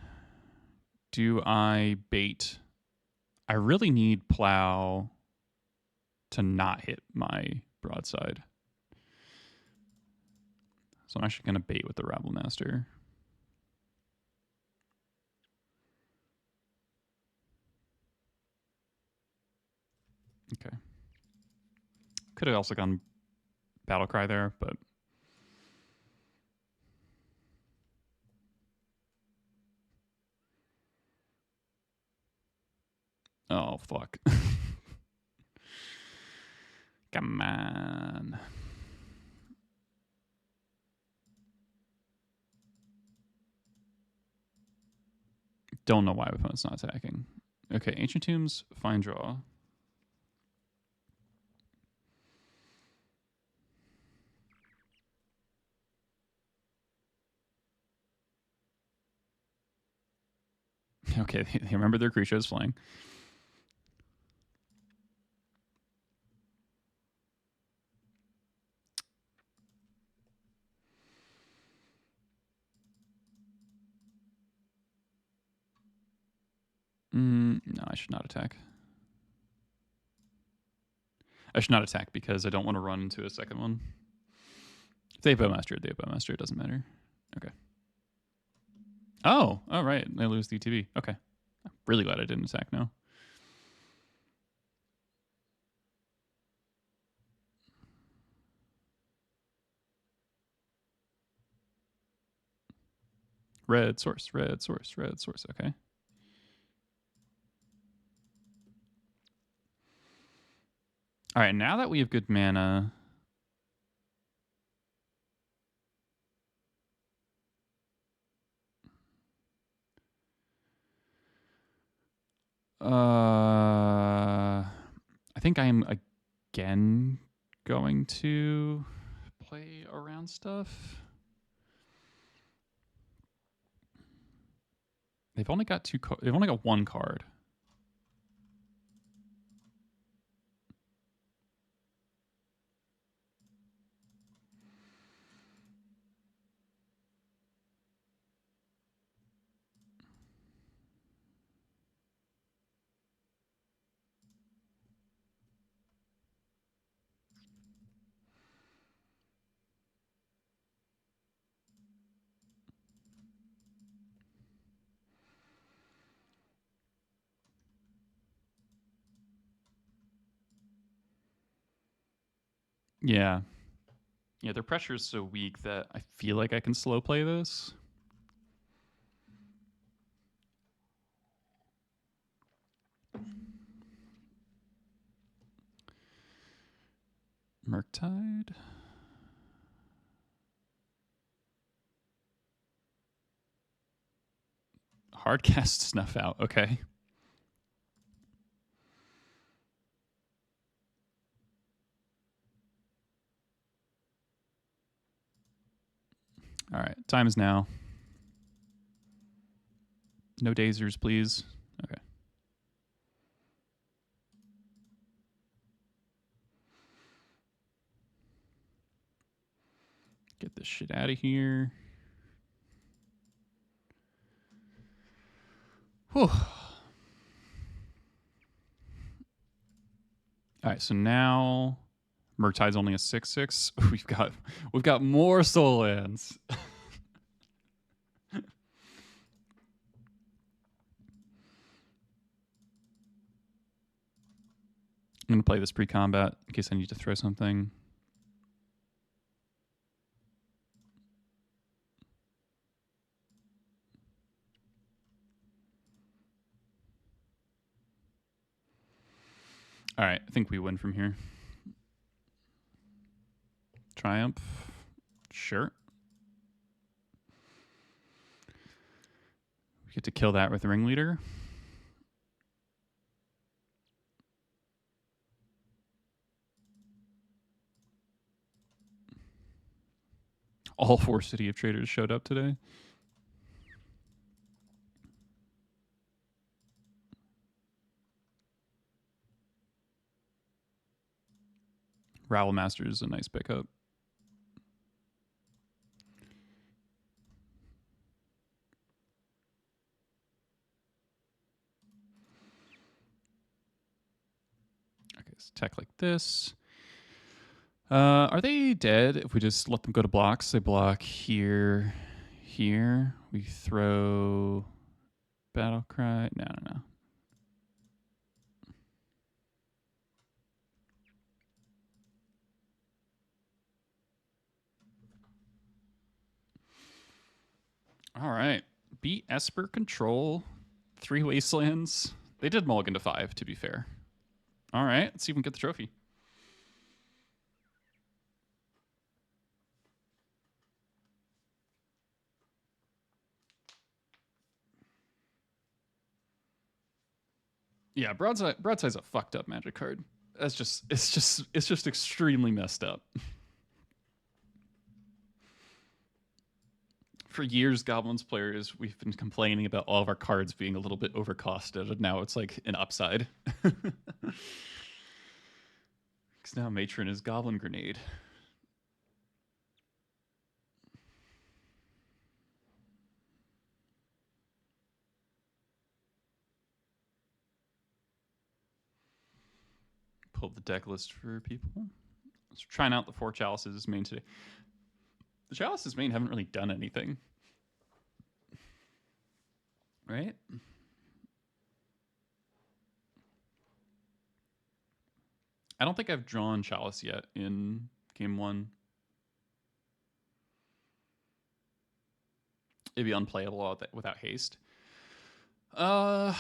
Do I bait? I really need plow to not hit my broadside. So I'm actually going to bait with the Rabble Master. Okay. Could have also gone Battlecry there, but... Oh, fuck. Come on. Don't know why my opponent's not attacking. Okay, Ancient Tombs, fine draw. Okay, they remember their creature is flying. No, I should not attack. I should not attack because I don't want to run into a second one. If they have Bowmaster, it doesn't matter. Okay. Oh, all right. They lose the ETB. Okay. I'm really glad I didn't attack now. Red source, red source, red source. Okay. All right, now that we have good mana, I think I'm again going to play around stuff. They've only got they've only got one card. Yeah. Yeah, their pressure is so weak that I feel like I can slow play this. Murktide. Hardcast Snuff Out. Okay. All right, time is now. No dazers, please. Okay. Get this shit out of here. Whew. All right, so now Murktide's only a 6/6. We've got more soul lands. I'm gonna play this pre-combat in case I need to throw something. All right, I think we win from here. Triumph, sure. We get to kill that with the Ringleader. All 4 City of Traders showed up today. Ravel Master is a nice pickup. Okay, so tech like this. Are they dead if we just let them go to blocks? They block here, here. We throw Battle Cry. No. All right. Beat Esper Control. 3 Wastelands. They did mulligan to 5, to be fair. All right. Let's see if we can get the trophy. Yeah, Broadside's a fucked up Magic card. It's just extremely messed up. For years, Goblins players, we've been complaining about all of our cards being a little bit overcosted, and now it's like an upside. Because now Matron is Goblin Grenade. Pull up the deck list for people. Let's trying out the 4 Chalices main today. The Chalices main haven't really done anything. Right? I don't think I've drawn Chalice yet in game 1. It'd be unplayable without haste. I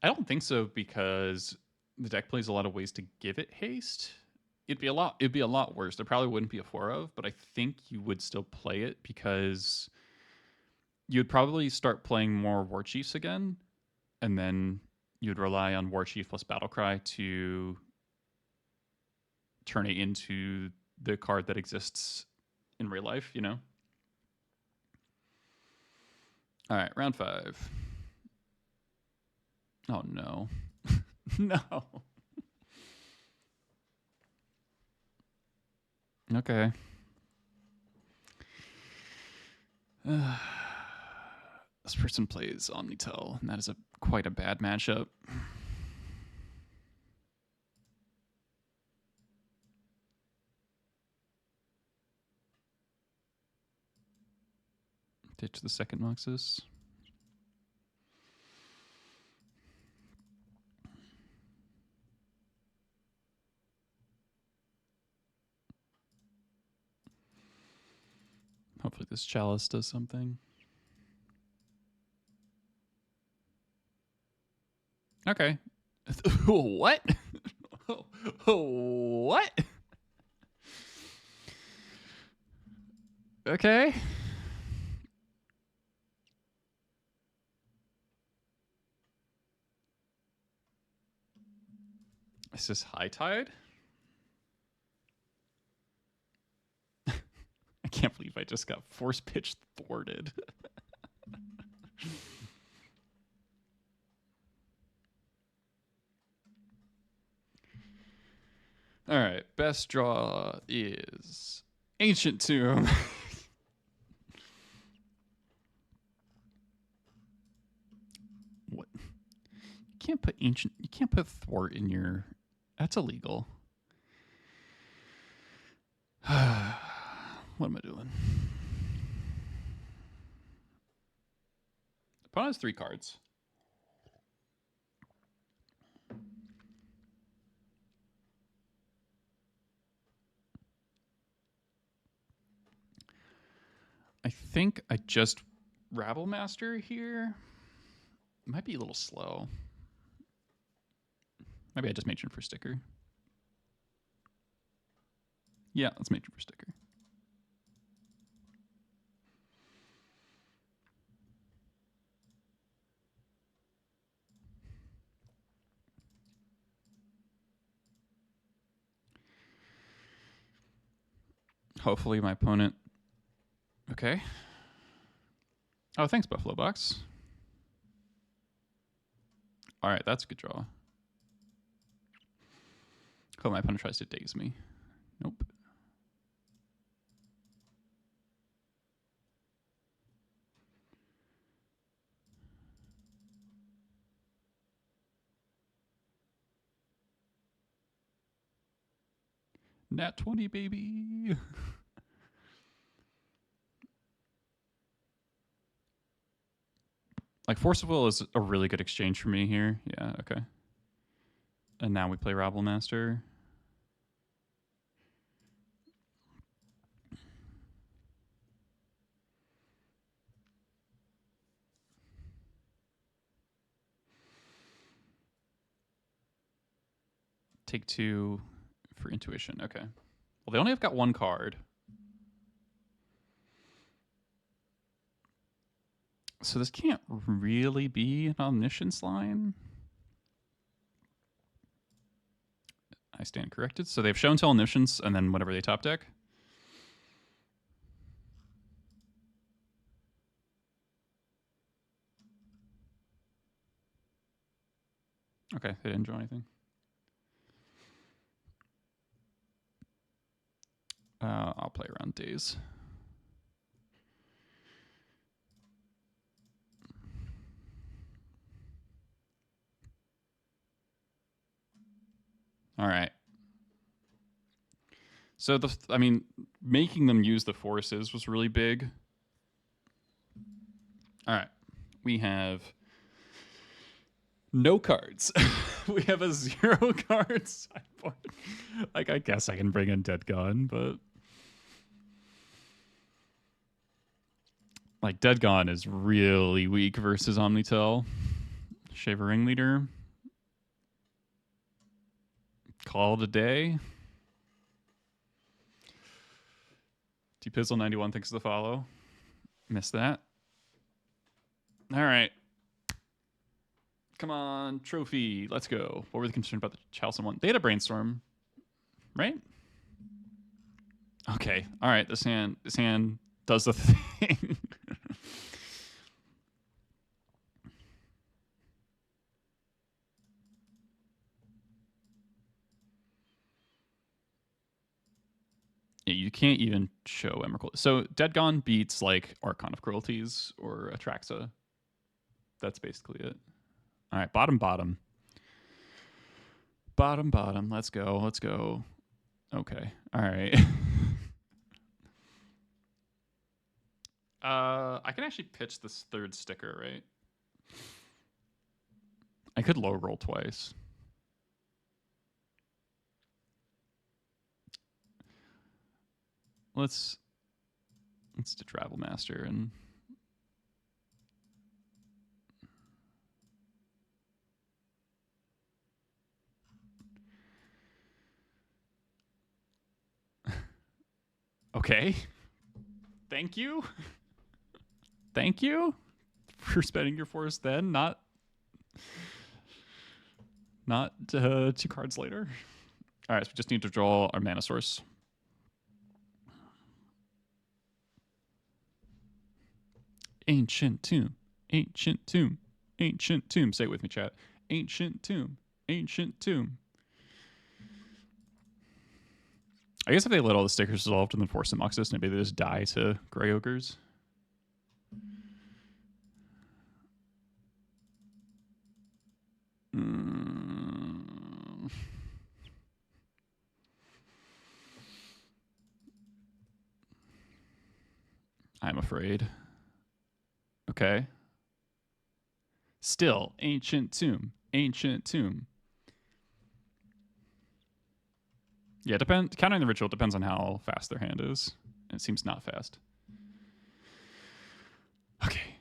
don't think so, because the deck plays a lot of ways to give it haste. It'd be a lot worse. There probably wouldn't be a 4 of, but I think you would still play it because you'd probably start playing more War Chiefs again, and then you'd rely on War Chief plus Battlecry to turn it into the card that exists in real life, you know? All right, round 5. Oh, no. No. Okay. This person plays Omnitell, and that is quite a bad matchup. Ditch the second Muxus. Hopefully this Chalice does something. Okay. What? What? Okay. Is this High Tide? I can't believe I just got force pitch thwarted. All right, best draw is Ancient Tomb. What? You can't put ancient. You can't put thwart in your. That's illegal. What am I doing? The opponent has 3 cards. I think I just Rabble Master here. Might be a little slow. Maybe I just Matron for sticker. Yeah, let's Matron for sticker. Hopefully my opponent... Okay. Oh, thanks, Buffalo Box. All right, that's a good draw. Oh, my opponent tries to daze me. Nope. Nat 20, baby. Like, Force of Will is a really good exchange for me here. Yeah, okay. And now we play Rabble Master. Take 2 for intuition. Okay. Well, they only have got 1 card. So this can't really be an Omniscience line. I stand corrected. So they've shown to Omniscience and then whatever they top deck. Okay, they didn't draw anything. I'll play around days. All right. So I mean, making them use the forces was really big. All right, we have no cards. We have a 0 card sideboard. Like, I guess I can bring in Dead Gone, but like Dead Gone is really weak versus Omnitell. Shaver Ringleader. Call it a day. T-Pizzle 91 thanks for the follow. Missed that. All right. Come on, trophy. Let's go. What were they concerned about the Chalcen one? They had a brainstorm, right? Okay. All right. This hand does the thing. Yeah, you can't even show Emrakul. So Dead Gone beats like Archon of Cruelties or Atraxa. That's basically it. All right, bottom. Bottom. Let's go. Okay. All right. I can actually pitch this 3rd sticker, right? I could low roll twice. Let's do Travel Master and okay. Thank you. Thank you for spending your force then, not Not 2 cards later. All right, so we just need to draw our mana source. Ancient tomb, ancient tomb, ancient tomb. Say it with me, chat. Ancient tomb, ancient tomb. I guess if they let all the stickers dissolved and then force the Muxus, maybe they just die to Grey Ogres. I'm afraid. Okay. Still, ancient tomb, ancient tomb. Yeah, countering the ritual depends on how fast their hand is. And it seems not fast. Okay.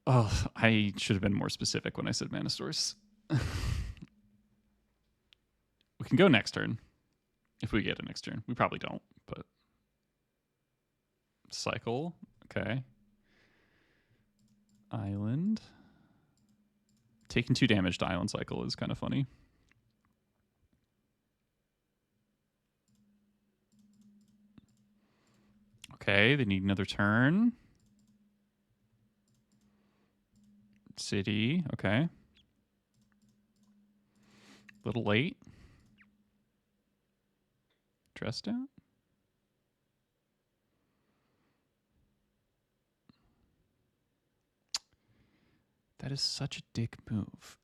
Oh, I should have been more specific when I said mana source. We can go next turn. If we get a next turn. We probably don't, but... Cycle. Okay. Island. Taking 2 damage to Island Cycle is kind of funny. Okay, they need another turn. City, okay. Little late. Dress down. That is such a dick move.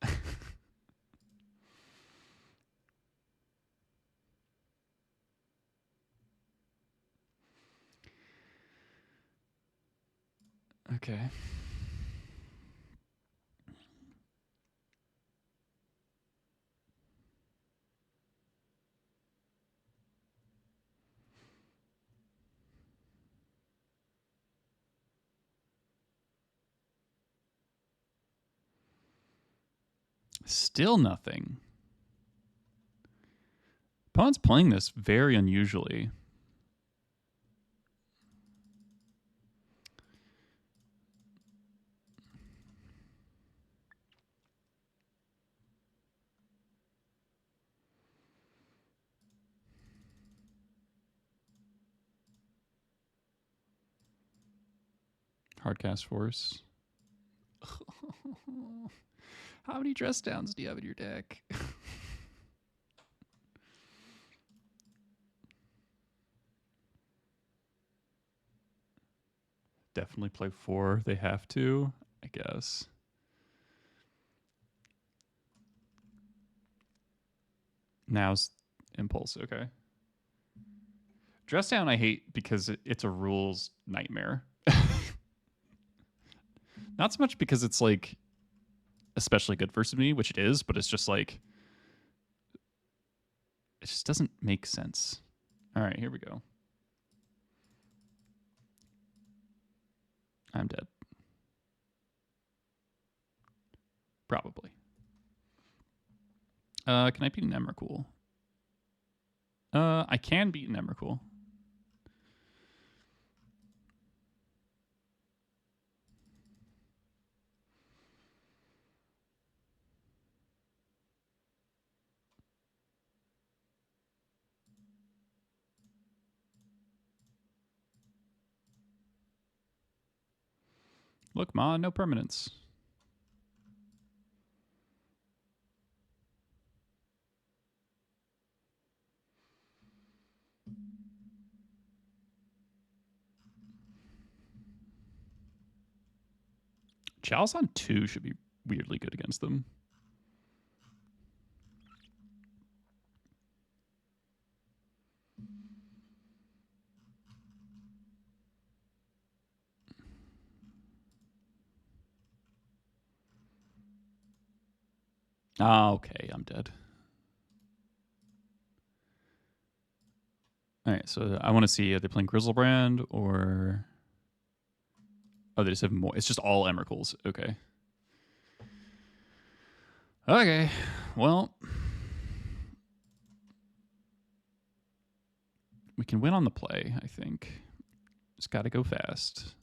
Okay. Still nothing. Opponent's playing this very unusually. Hardcast Force. How many dress downs do you have in your deck? Definitely play 4. They have to, I guess. Now's Impulse, okay. Dress down I hate because it's a rules nightmare. Not so much because it's like especially good versus me, which it is, but it's just like it just doesn't make sense. All right, here we go. I'm dead. Probably. Can I beat an Emrakul? I can beat an Emrakul. Look, Ma, no permanence. Chalice on 2 should be weirdly good against them. Ah, okay, I'm dead. All right, so I want to see, are they playing Grizzlebrand or... Oh, they just have more. It's just all Emrakuls. Okay. Okay, well... We can win on the play, I think. Just got to go fast.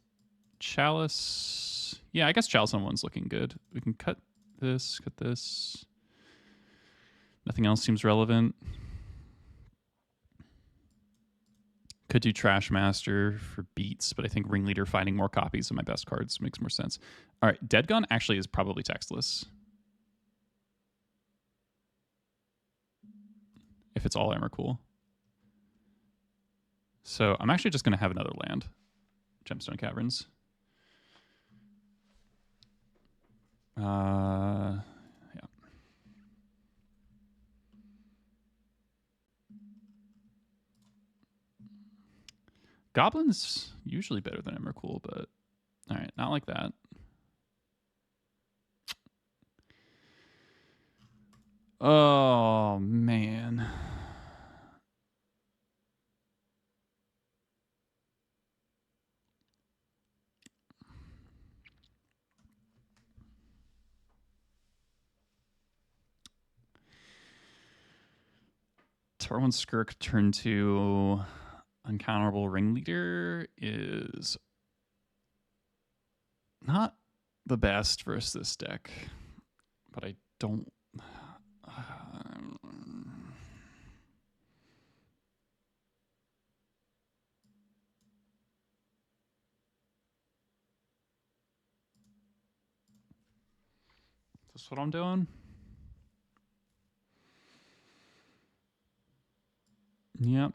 Chalice... Yeah, I guess Chalice on 1's looking good. We can cut this, cut this. Nothing else seems relevant. Could do Trash Master for beats, but I think Ringleader finding more copies of my best cards makes more sense. All right, Dead Gun actually is probably textless. If it's all Emrakul. So I'm actually just going to have another land. Gemstone Caverns. Yeah. Goblin's usually better than Emrakul, but all right, not like that. Oh, man. Torwin Skirk turn to Uncounterable Ringleader is not the best versus this deck, but I don't. Is this what I'm doing? Yep.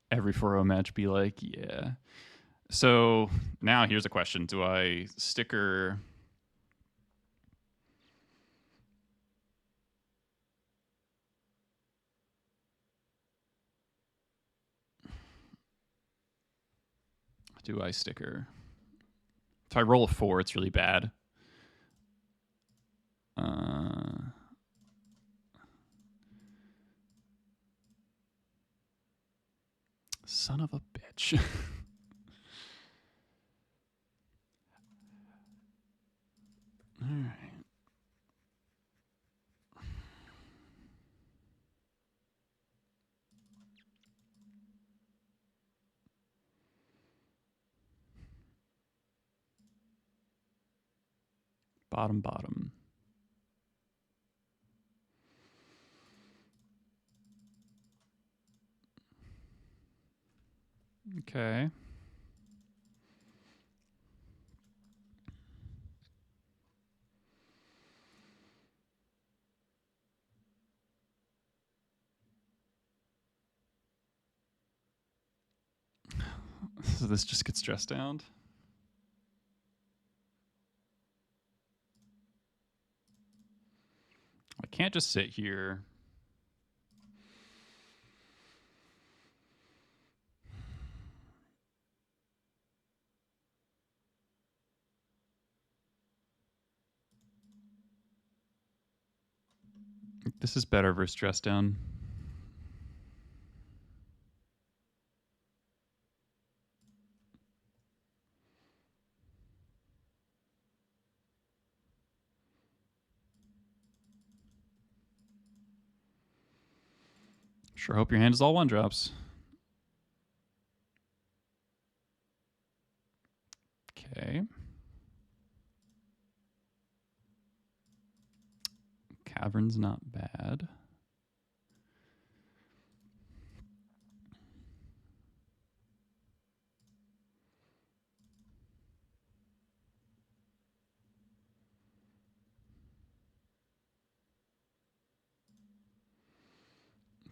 Every 4-0 match be like, yeah. So now here's a question. Do I sticker... Do I sticker? If I roll a 4, it's really bad. Son of a bitch. All right. Bottom. Okay. So this just gets dressed down. I can't just sit here. This is better versus dress down. Sure hope your hand is all 1-drops. Okay. Cavern's not bad.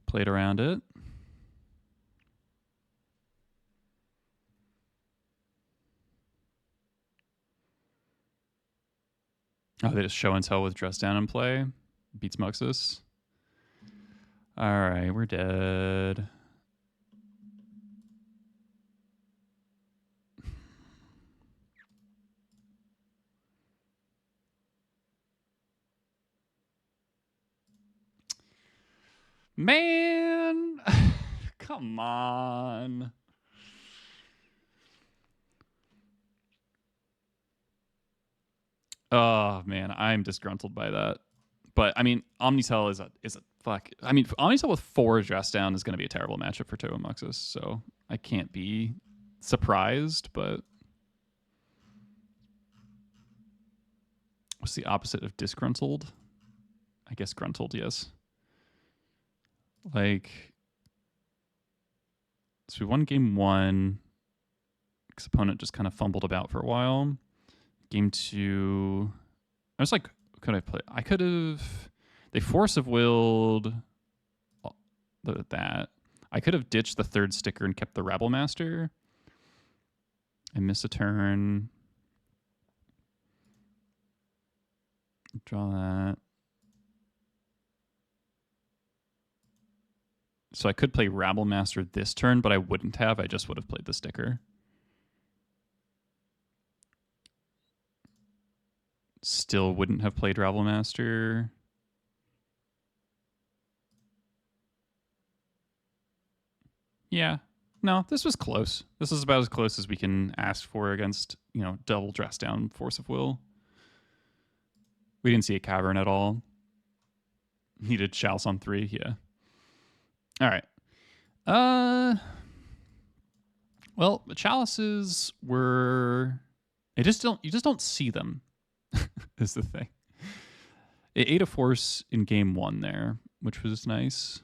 Played around it. Oh, they just show and tell with dress down in play. Beats Muxus. All right, we're dead. Man, come on. Oh man, I'm disgruntled by that. But I mean, Omnitell is a fuck. I mean, Omnitell with 4 dress down is going to be a terrible matchup for Toa Muxus. So I can't be surprised, but What's the opposite of disgruntled? I guess gruntled, yes. Like, so we won game 1 because opponent just kind of fumbled about for a while. Game 2, I was like, what could I play? I could have, they force of willed that. I could have ditched the 3rd sticker and kept the Rabble Master. I miss a turn. Draw that. So I could play Rabble Master this turn, but I wouldn't have. I just would have played the sticker. Still wouldn't have played Rabble Master. Yeah. No, this was close. This is about as close as we can ask for against, you know, double dress down Force of Will. We didn't see a cavern at all. Needed Chalice on 3, yeah. All right. Well, the chalices were, you just don't see them. Is the thing. It ate a force in game 1 there, which was nice.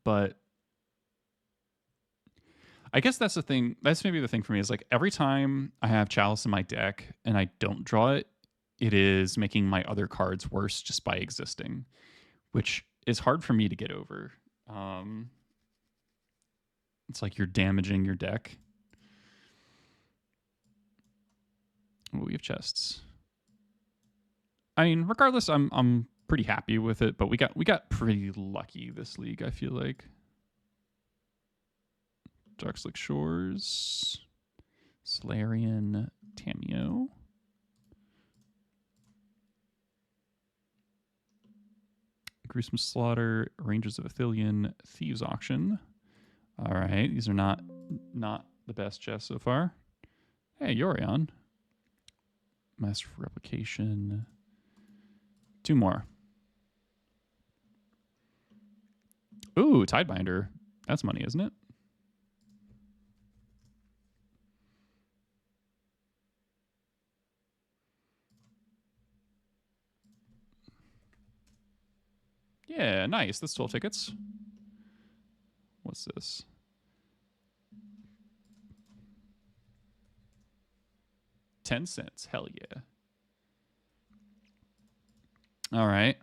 But I guess that's the thing. That's maybe the thing for me is like every time I have Chalice in my deck and I don't draw it, it is making my other cards worse just by existing, which is hard for me to get over. It's like you're damaging your deck. Oh, we have chests. I mean, regardless, I'm pretty happy with it, but we got pretty lucky this league, I feel like. Darkslick Shores, Solarian, Tameo. Gruesome Slaughter, Rangers of Athelion, Thieves Auction. All right, these are not the best chests so far. Hey, Yorion. Master Replication. 2 more. Ooh, Tidebinder. That's money, isn't it? Yeah, nice. That's 12 tickets. What's this? $0.10. Hell yeah. All right.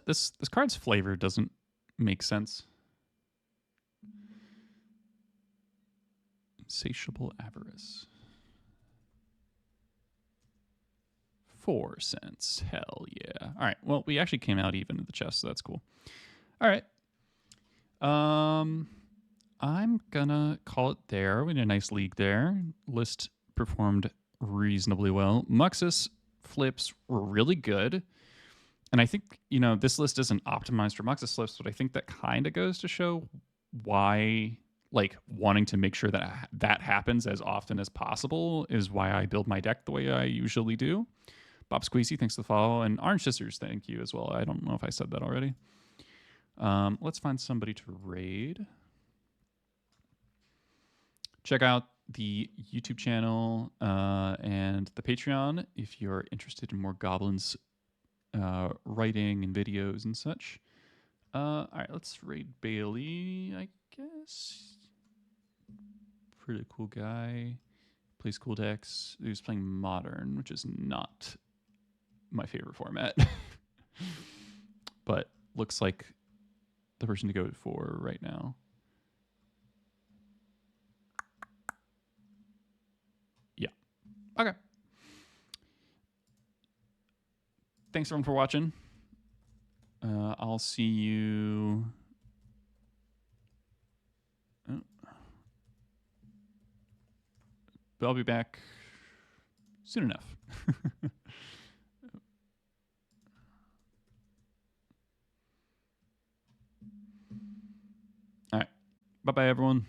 This card's flavor doesn't make sense. Insatiable Avarice. 4 cents. Hell yeah. All right. Well, we actually came out even in the chest, so that's cool. All right. I'm gonna call it there. We had a nice league there. List performed reasonably well. Muxus flips were really good. And I think, you know, this list isn't optimized for Muxus flips, but I think that kind of goes to show why, like, wanting to make sure that that happens as often as possible is why I build my deck the way I usually do. Bob Squeezy, thanks for the follow. And Orange Sisters, thank you as well. I don't know if I said that already. Let's find somebody to raid. Check out the YouTube channel and the Patreon if you're interested in more goblins writing and videos and such. All right, let's raid Bailey, I guess. Pretty cool guy. Plays cool decks. He's playing Modern, which is not my favorite format. But looks like the person to go for right now. Yeah. Okay. Thanks everyone for watching. I'll see you. But I'll be back soon enough. All right. Bye-bye, everyone.